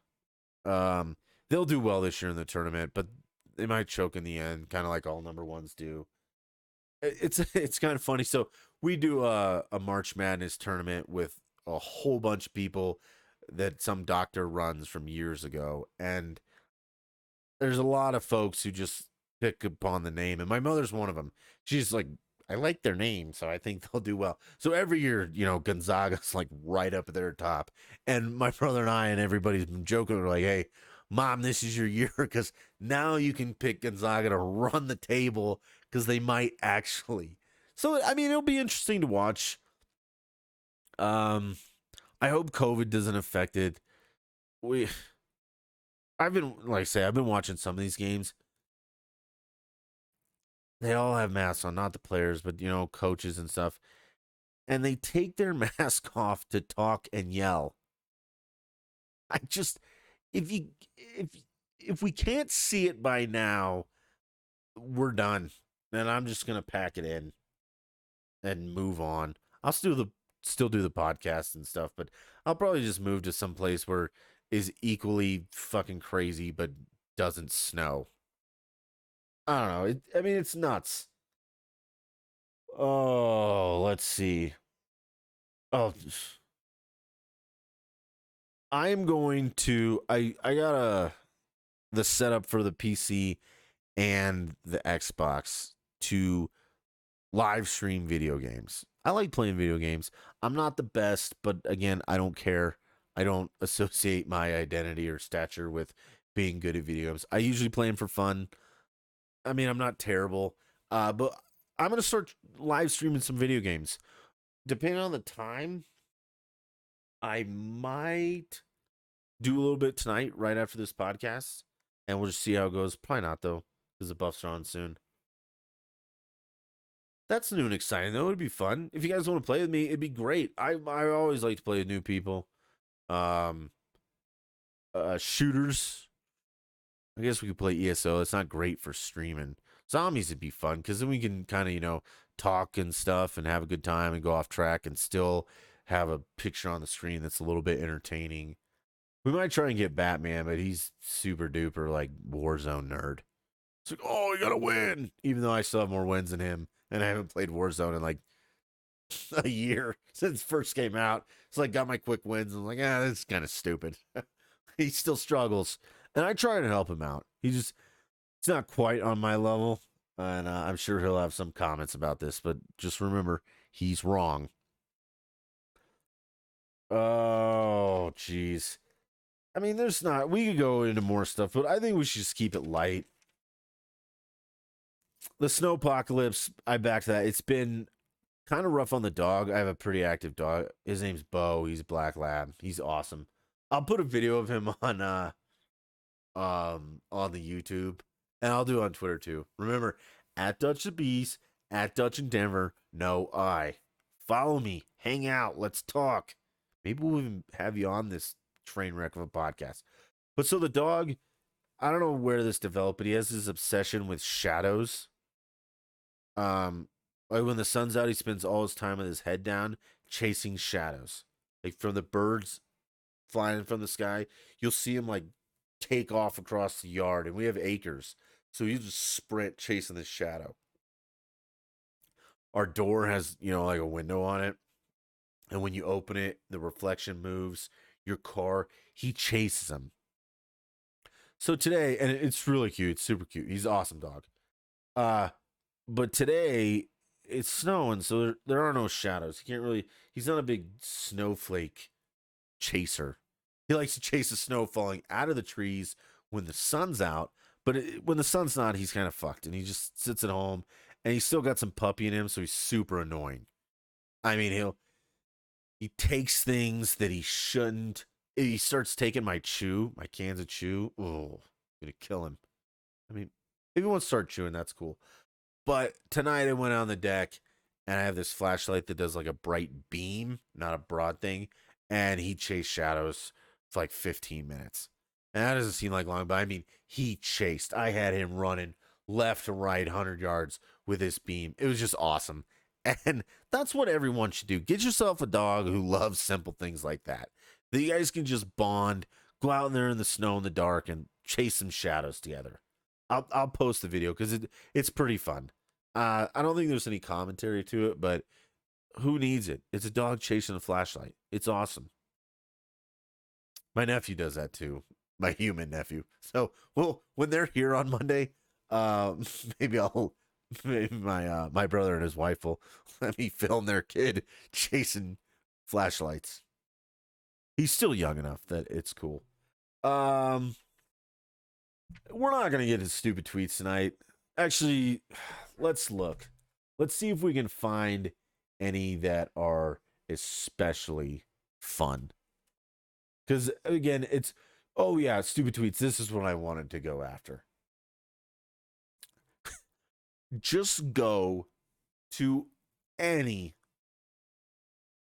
S1: They'll do well this year in the tournament, but they might choke in the end, kind of like all number ones do. It's kind of funny. So we do a March Madness tournament with a whole bunch of people that some doctor runs from years ago, and there's a lot of folks who just pick upon the name, and my mother's one of them. She's like, I like their name, so I think they'll do well. So every year, Gonzaga's like right up at their top, and my brother and I and everybody's been joking. We're like, hey, Mom, this is your year because now you can pick Gonzaga to run the table because they might actually. So I mean, it'll be interesting to watch. I hope COVID doesn't affect it. I've been, like I say, I've been watching some of these games. They all have masks on, not the players, but coaches and stuff. And they take their mask off to talk and yell. I just if you if we can't see it by now, we're done. Then I'm just gonna pack it in and move on. I'll still do the podcast and stuff, but I'll probably just move to some place where is equally fucking crazy but doesn't snow. I don't know. I mean, it's nuts. Oh, let's see. Oh, I'm going to. I got the setup for the PC and the Xbox to live stream video games. I like playing video games. I'm not the best, but again, I don't care. I don't associate my identity or stature with being good at video games. I usually play them for fun. I mean, I'm not terrible, but I'm gonna start live streaming some video games. Depending on the time, I might do a little bit tonight, right after this podcast, and we'll just see how it goes. Probably not though, because the Buffs are on soon. That's new and exciting though. It'd be fun. If you guys want to play with me, it'd be great. I always like to play with new people. Um Shooters. I guess we could play ESO. It's not great for streaming. Zombies would be fun because then we can kind of, talk and stuff and have a good time and go off track and still have a picture on the screen that's a little bit entertaining. We might try and get Batman, but he's super duper like Warzone nerd. It's like, oh, you gotta win, even though I still have more wins than him, and I haven't played Warzone in like a year since it first came out. It's like got my quick wins, and I'm like, this is kind of stupid. He still struggles, and I try to help him out. It's not quite on my level, and I'm sure he'll have some comments about this, but just remember, he's wrong. Oh, jeez. I mean, we could go into more stuff, but I think we should just keep it light. The snow apocalypse, I back to that. It's been kind of rough on the dog. I have a pretty active dog. His name's Bo. He's a black lab. He's awesome. I'll put a video of him on the YouTube, and I'll do it on Twitter too. Remember, at Dutch the Bees, at Dutch in Denver, no I. Follow me, hang out, let's talk. Maybe we'll even have you on this train wreck of a podcast. But so the dog, I don't know where this developed, but he has this obsession with shadows. Like when the sun's out, he spends all his time with his head down chasing shadows. Like from the birds flying from the sky, you'll see him like take off across the yard, and we have acres, so you just sprint chasing this shadow. Our door has, like a window on it, and when you open it, the reflection moves. Your car, he chases him. So today, and it's really cute, it's super cute. He's an awesome dog. But today it's snowing, so there are no shadows. He's not a big snowflake chaser. He likes to chase the snow falling out of the trees when the sun's out. But when the sun's not, he's kind of fucked. And he just sits at home. And he's still got some puppy in him, so he's super annoying. I mean, he takes things that he shouldn't. He starts taking my cans of chew. Oh, I'm going to kill him. I mean, if he wants to start chewing, that's cool. But tonight I went on the deck, and I have this flashlight that does like a bright beam, not a broad thing. And he chased shadows for like 15 minutes. And that doesn't seem like long, but I mean, he chased. I had him running left to right, 100 yards with this beam. It was just awesome. And that's what everyone should do. Get yourself a dog who loves simple things like that. That you guys can just bond, go out there in the snow in the dark, and chase some shadows together. I'll post the video because it's pretty fun. I don't think there's any commentary to it, but who needs it? It's a dog chasing a flashlight. It's awesome. My nephew does that too. My human nephew. So, well, when they're here on Monday, maybe my brother and his wife will let me film their kid chasing flashlights. He's still young enough that it's cool. We're not gonna get into stupid tweets tonight. Actually, let's look. Let's see if we can find any that are especially fun. Because again, oh yeah, stupid tweets. This is what I wanted to go after. Just go to any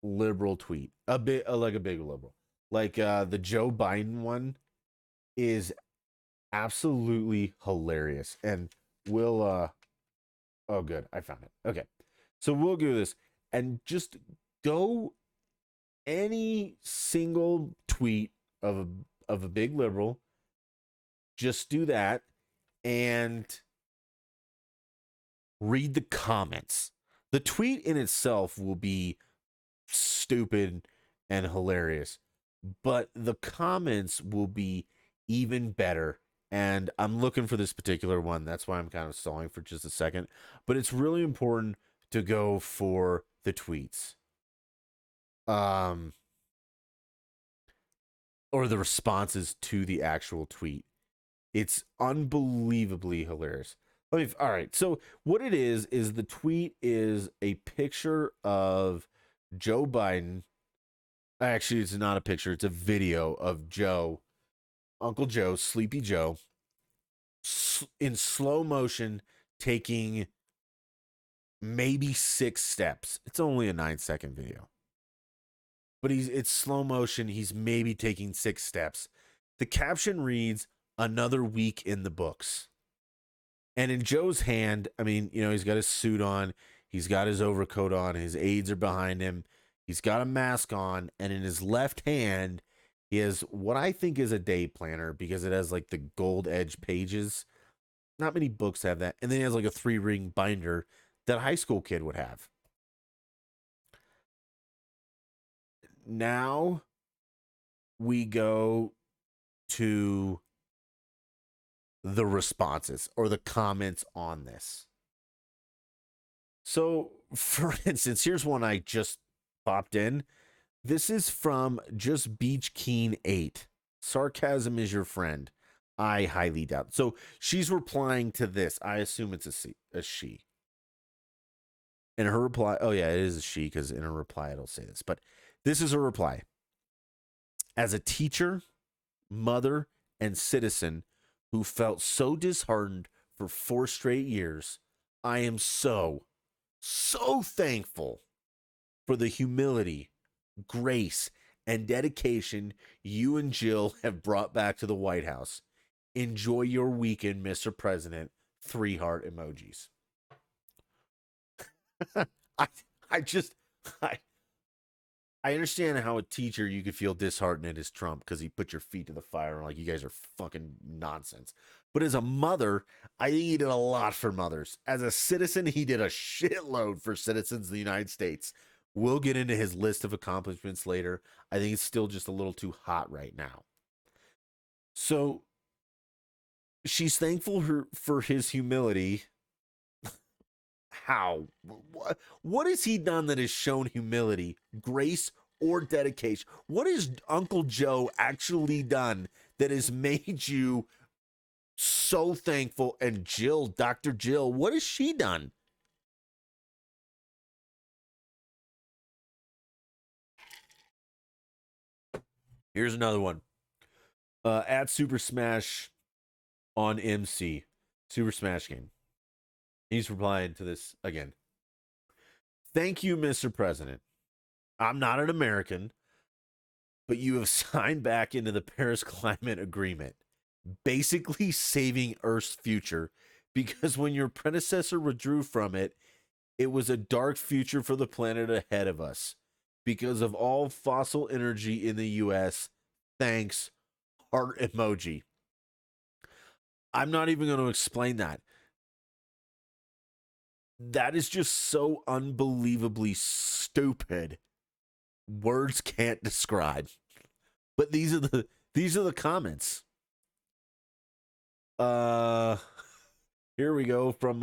S1: liberal tweet, like a big liberal, like the Joe Biden one is absolutely hilarious, and we'll oh good, I found it. Okay, so we'll do this and just go any single tweet of a big liberal. Just do that and read the comments. The tweet in itself will be stupid and hilarious, but the comments will be even better. And I'm looking for this particular one. That's why I'm kind of stalling for just a second. But it's really important to go for the tweets. Or the responses to the actual tweet. It's unbelievably hilarious. All right. So what it is the tweet is a picture of Joe Biden. Actually, it's not a picture. It's a video of Joe, Uncle Joe, Sleepy Joe, in slow motion taking maybe 6 steps. It's only a 9-second video, but it's slow motion. He's maybe taking 6 steps. The caption reads, "Another week in the books." And in Joe's hand, I mean, he's got his suit on, he's got his overcoat on, his aides are behind him, he's got a mask on, and in his left hand, he has what I think is a day planner because it has like the gold edge pages. Not many books have that. And then he has like a 3-ring binder that a high school kid would have. Now we go to the responses or the comments on this. So, for instance, here's one I just popped in. This is from Just Beach Keen 8. Sarcasm is your friend. I highly doubt. So she's replying to this. I assume it's a she. And her reply, oh yeah, it is a she because in her reply it'll say this. But this is her reply. As a teacher, mother, and citizen who felt so disheartened for 4 straight years, I am so thankful for the humility, grace, and dedication you and Jill have brought back to the White House. Enjoy your weekend, Mr. President. 3 heart emojis. I understand how a teacher you could feel disheartened at his Trump because he put your feet to the fire and like you guys are fucking nonsense. But as a mother, I think he did a lot for mothers. As a citizen, he did a shitload for citizens of the United States. We'll get into his list of accomplishments later. I think it's still just a little too hot right now. So she's thankful for his humility. How? What has he done that has shown humility, grace, or dedication? What has Uncle Joe actually done that has made you so thankful? And Jill, Dr. Jill, what has she done? Here's another one. At Super Smash on MC. Super Smash game. He's replying to this again. Thank you, Mr. President. I'm not an American, but you have signed back into the Paris Climate Agreement, basically saving Earth's future because when your predecessor withdrew from it, it was a dark future for the planet ahead of us because of all fossil energy in the U.S. Thanks, heart emoji. I'm not even going to explain that. That is just so unbelievably stupid. Words can't describe. But these are the comments. Here we go from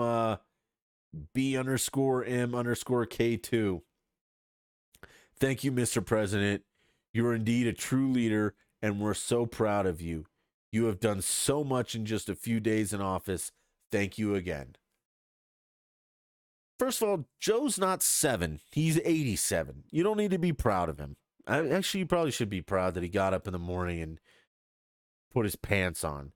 S1: B_M_K2. Thank you, Mr. President. You are indeed a true leader, and we're so proud of you. You have done so much in just a few days in office. Thank you again. First of all, Joe's not 7. He's 87. You don't need to be proud of him. Actually, you probably should be proud that he got up in the morning and put his pants on.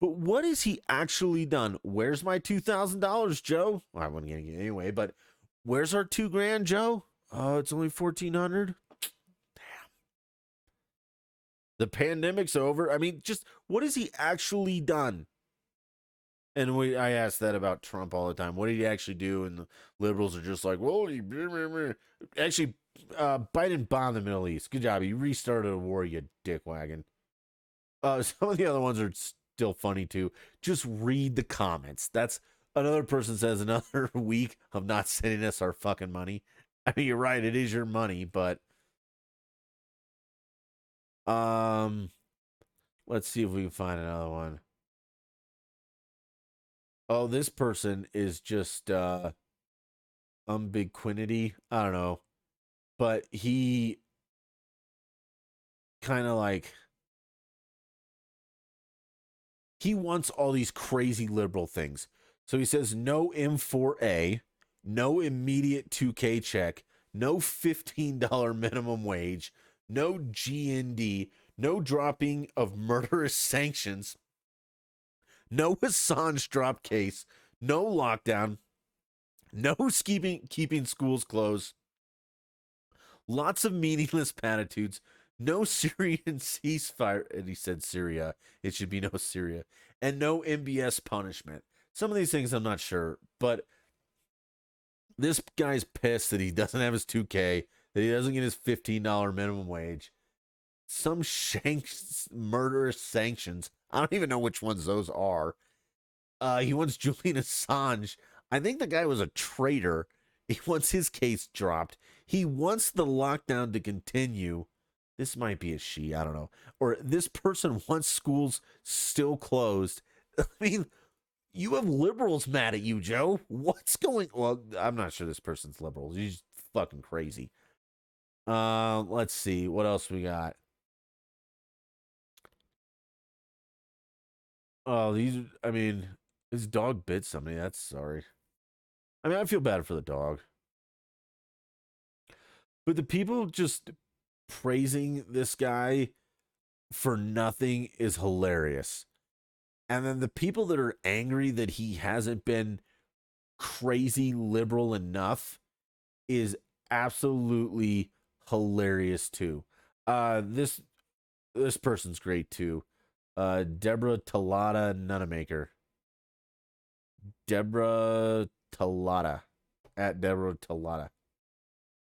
S1: But what has he actually done? Where's my $2,000, Joe? Well, I wasn't going to get it anyway, but where's our $2,000, Joe? Oh, it's only $1,400. Damn. The pandemic's over. I mean, just what has he actually done? And I ask that about Trump all the time. What did he actually do? And the liberals are just like, well, actually, Biden bombed the Middle East. Good job. He restarted a war, you dickwagon. Some of the other ones are still funny, too. Just read the comments. That's another person says another week of not sending us our fucking money. I mean, you're right. It is your money, but let's see if we can find another one. Oh, this person is just ubiquinity. I don't know. But he kind of like he wants all these crazy liberal things. So he says no M4A, no immediate 2K check, no $15 minimum wage, no GND, no dropping of murderous sanctions, no Assange drop case, no lockdown, No keeping schools closed. Lots of meaningless platitudes. No Syrian ceasefire. And he said Syria. It should be no Syria. And no MBS punishment. Some of these things I'm not sure, but this guy's pissed that he doesn't have his 2K, that he doesn't get his $15 minimum wage. Some murderous sanctions. I don't even know which ones those are. He wants Julian Assange. I think the guy was a traitor. He wants his case dropped. He wants the lockdown to continue. This might be a she, I don't know. Or this person wants schools still closed. I mean, you have liberals mad at you, Joe. What's going? Well, I'm not sure this person's liberal. He's fucking crazy. Let's see what else we got. Oh, these. I mean, his dog bit somebody. That's sorry. I mean, I feel bad for the dog, but the people just praising this guy for nothing is hilarious. And then the people that are angry that he hasn't been crazy liberal enough is absolutely hilarious too. This person's great too. Deborah Talata Nunamaker. Deborah Talata at Deborah Talata.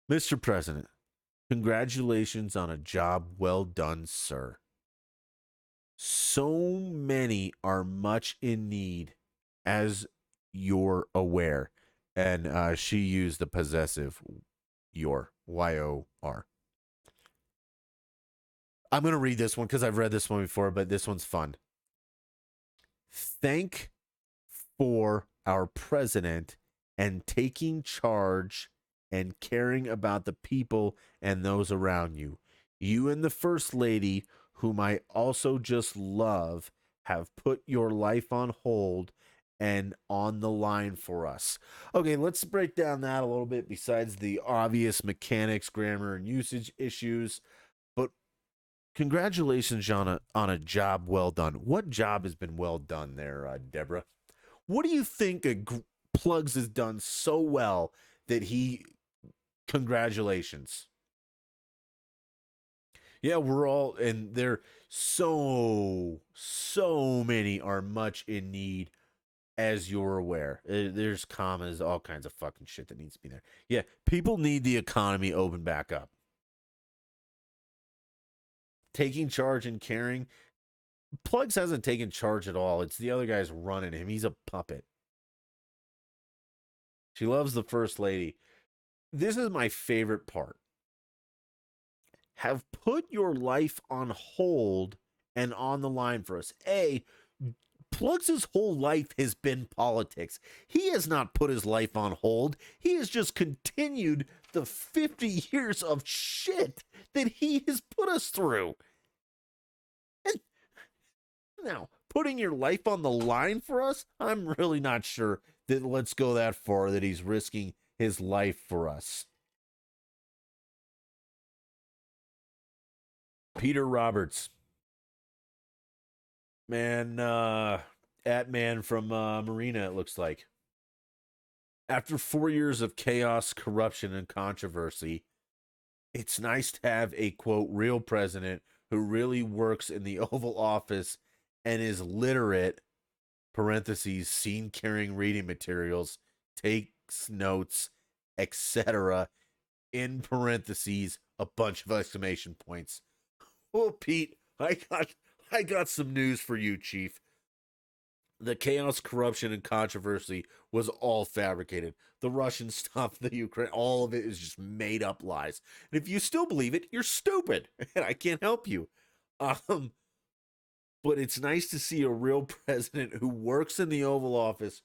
S1: Mr. President, congratulations on a job well done, sir. So many are much in need, as you're aware. And she used the possessive your, Y-O-R. I'm going to read this one because I've read this one before, but this one's fun. Thank for our president and taking charge and caring about the people and those around you. You and the first lady, whom I also just love, have put your life on hold and on the line for us. Okay, let's break down that a little bit besides the obvious mechanics, grammar, and usage issues. But congratulations on a job well done. What job has been well done there, Deborah? What do you think Plugs has done so well that he... Congratulations. Yeah, we're all, and there so many are much in need, as you're aware. There's commas, all kinds of fucking shit that needs to be there. Yeah, people need the economy open back up. Taking charge and caring. Plugs hasn't taken charge at all. It's the other guys running him. He's a puppet. She loves the first lady. This is my favorite part. Have put your life on hold and on the line for us. Plugs' whole life has been politics. He has not put his life on hold. He has just continued the 50 years of shit that he has put us through. And now, putting your life on the line for us, I'm really not sure that let's go that far that he's risking his life for us. Peter Roberts. Man, at man from Marina, it looks like. After 4 years of chaos, corruption, and controversy, it's nice to have a, quote, real president who really works in the Oval Office and is literate, parentheses, scene carrying reading materials, takes notes, etc., in parentheses, a bunch of exclamation points. Well, Pete, I got some news for you, Chief. The chaos, corruption, and controversy was all fabricated. The Russian stuff, the Ukraine, all of it is just made up lies. And if you still believe it, you're stupid, and I can't help you. But it's nice to see a real president who works in the Oval Office.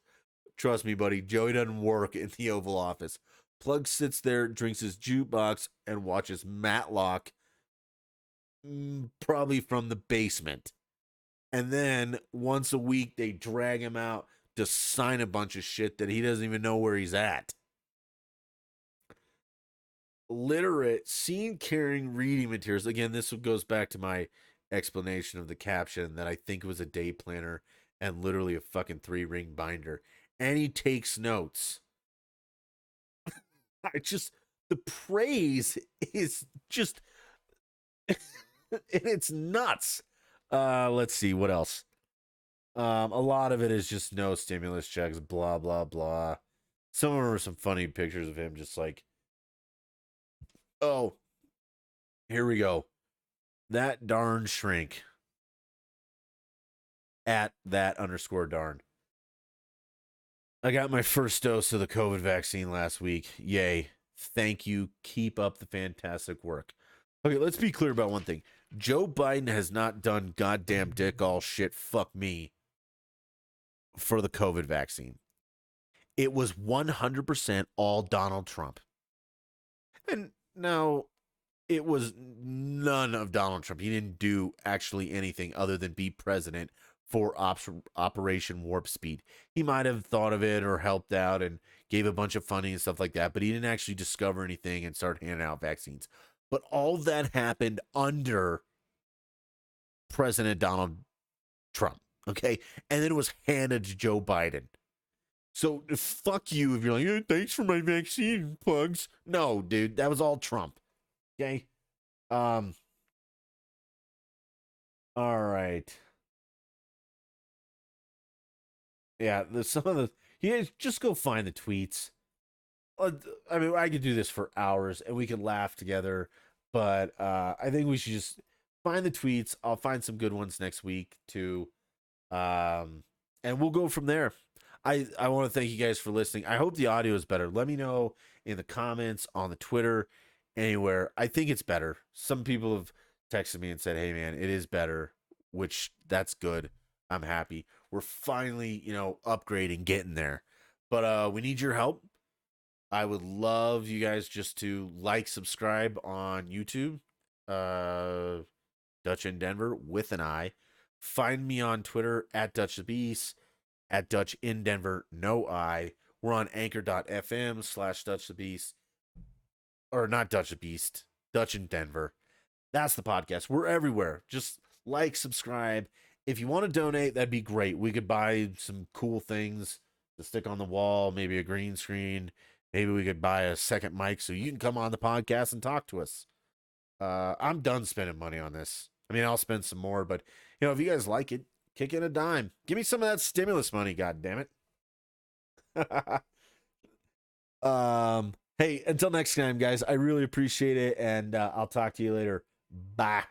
S1: Trust me, buddy, Joey doesn't work in the Oval Office. Plug sits there, drinks his jukebox, and watches Matlock, probably from the basement. And then once a week, they drag him out to sign a bunch of shit that he doesn't even know where he's at. Literate, scene carrying reading materials. Again, this goes back to my explanation of the caption that I think was a day planner and literally a fucking 3-ring binder. And he takes notes. I just the praise is just it's nuts. Let's see what else. A lot of it is just no stimulus checks, blah blah blah. Some of them are some funny pictures of him, just like, oh, here we go. That darn shrink at that underscore darn. I got my first dose of the COVID vaccine last week. Yay. Thank you. Keep up the fantastic work. Okay, let's be clear about one thing. Joe Biden has not done goddamn dick all shit, fuck me, for the COVID vaccine. It was 100% all Donald Trump. And now it was none of Donald Trump. He didn't do actually anything other than be president for Operation Warp Speed. He might have thought of it or helped out and gave a bunch of funding and stuff like that, but he didn't actually discover anything and start handing out vaccines. But all that happened under President Donald Trump, okay? And then it was handed to Joe Biden. So fuck you if you're like, hey, thanks for my vaccine plugs. No, dude, that was all Trump. Okay. All right. Yeah, some of the just go find the tweets. I mean, I could do this for hours and we could laugh together, but I think we should just find the tweets. I'll find some good ones next week too. And we'll go from there. I want to thank you guys for listening. I hope the audio is better. Let me know in the comments, on the Twitter, anywhere. I think it's better. Some people have texted me and said, "Hey man, it is better," which that's good. I'm happy. We're finally, upgrading, getting there. But we need your help. I would love you guys just to like, subscribe on YouTube. Dutch in Denver with an I. Find me on Twitter at Dutch the Beast, at Dutch in Denver, no I. We're on anchor.fm/Dutch the Beast. Or not Dutch the Beast, Dutch in Denver. That's the podcast. We're everywhere. Just like, subscribe. If you want to donate, that'd be great. We could buy some cool things to stick on the wall, maybe a green screen. Maybe we could buy a second mic so you can come on the podcast and talk to us. I'm done spending money on this. I mean, I'll spend some more, but if you guys like it, kick in a dime. Give me some of that stimulus money, god damn it. Hey, until next time, guys, I really appreciate it, and I'll talk to you later. Bye.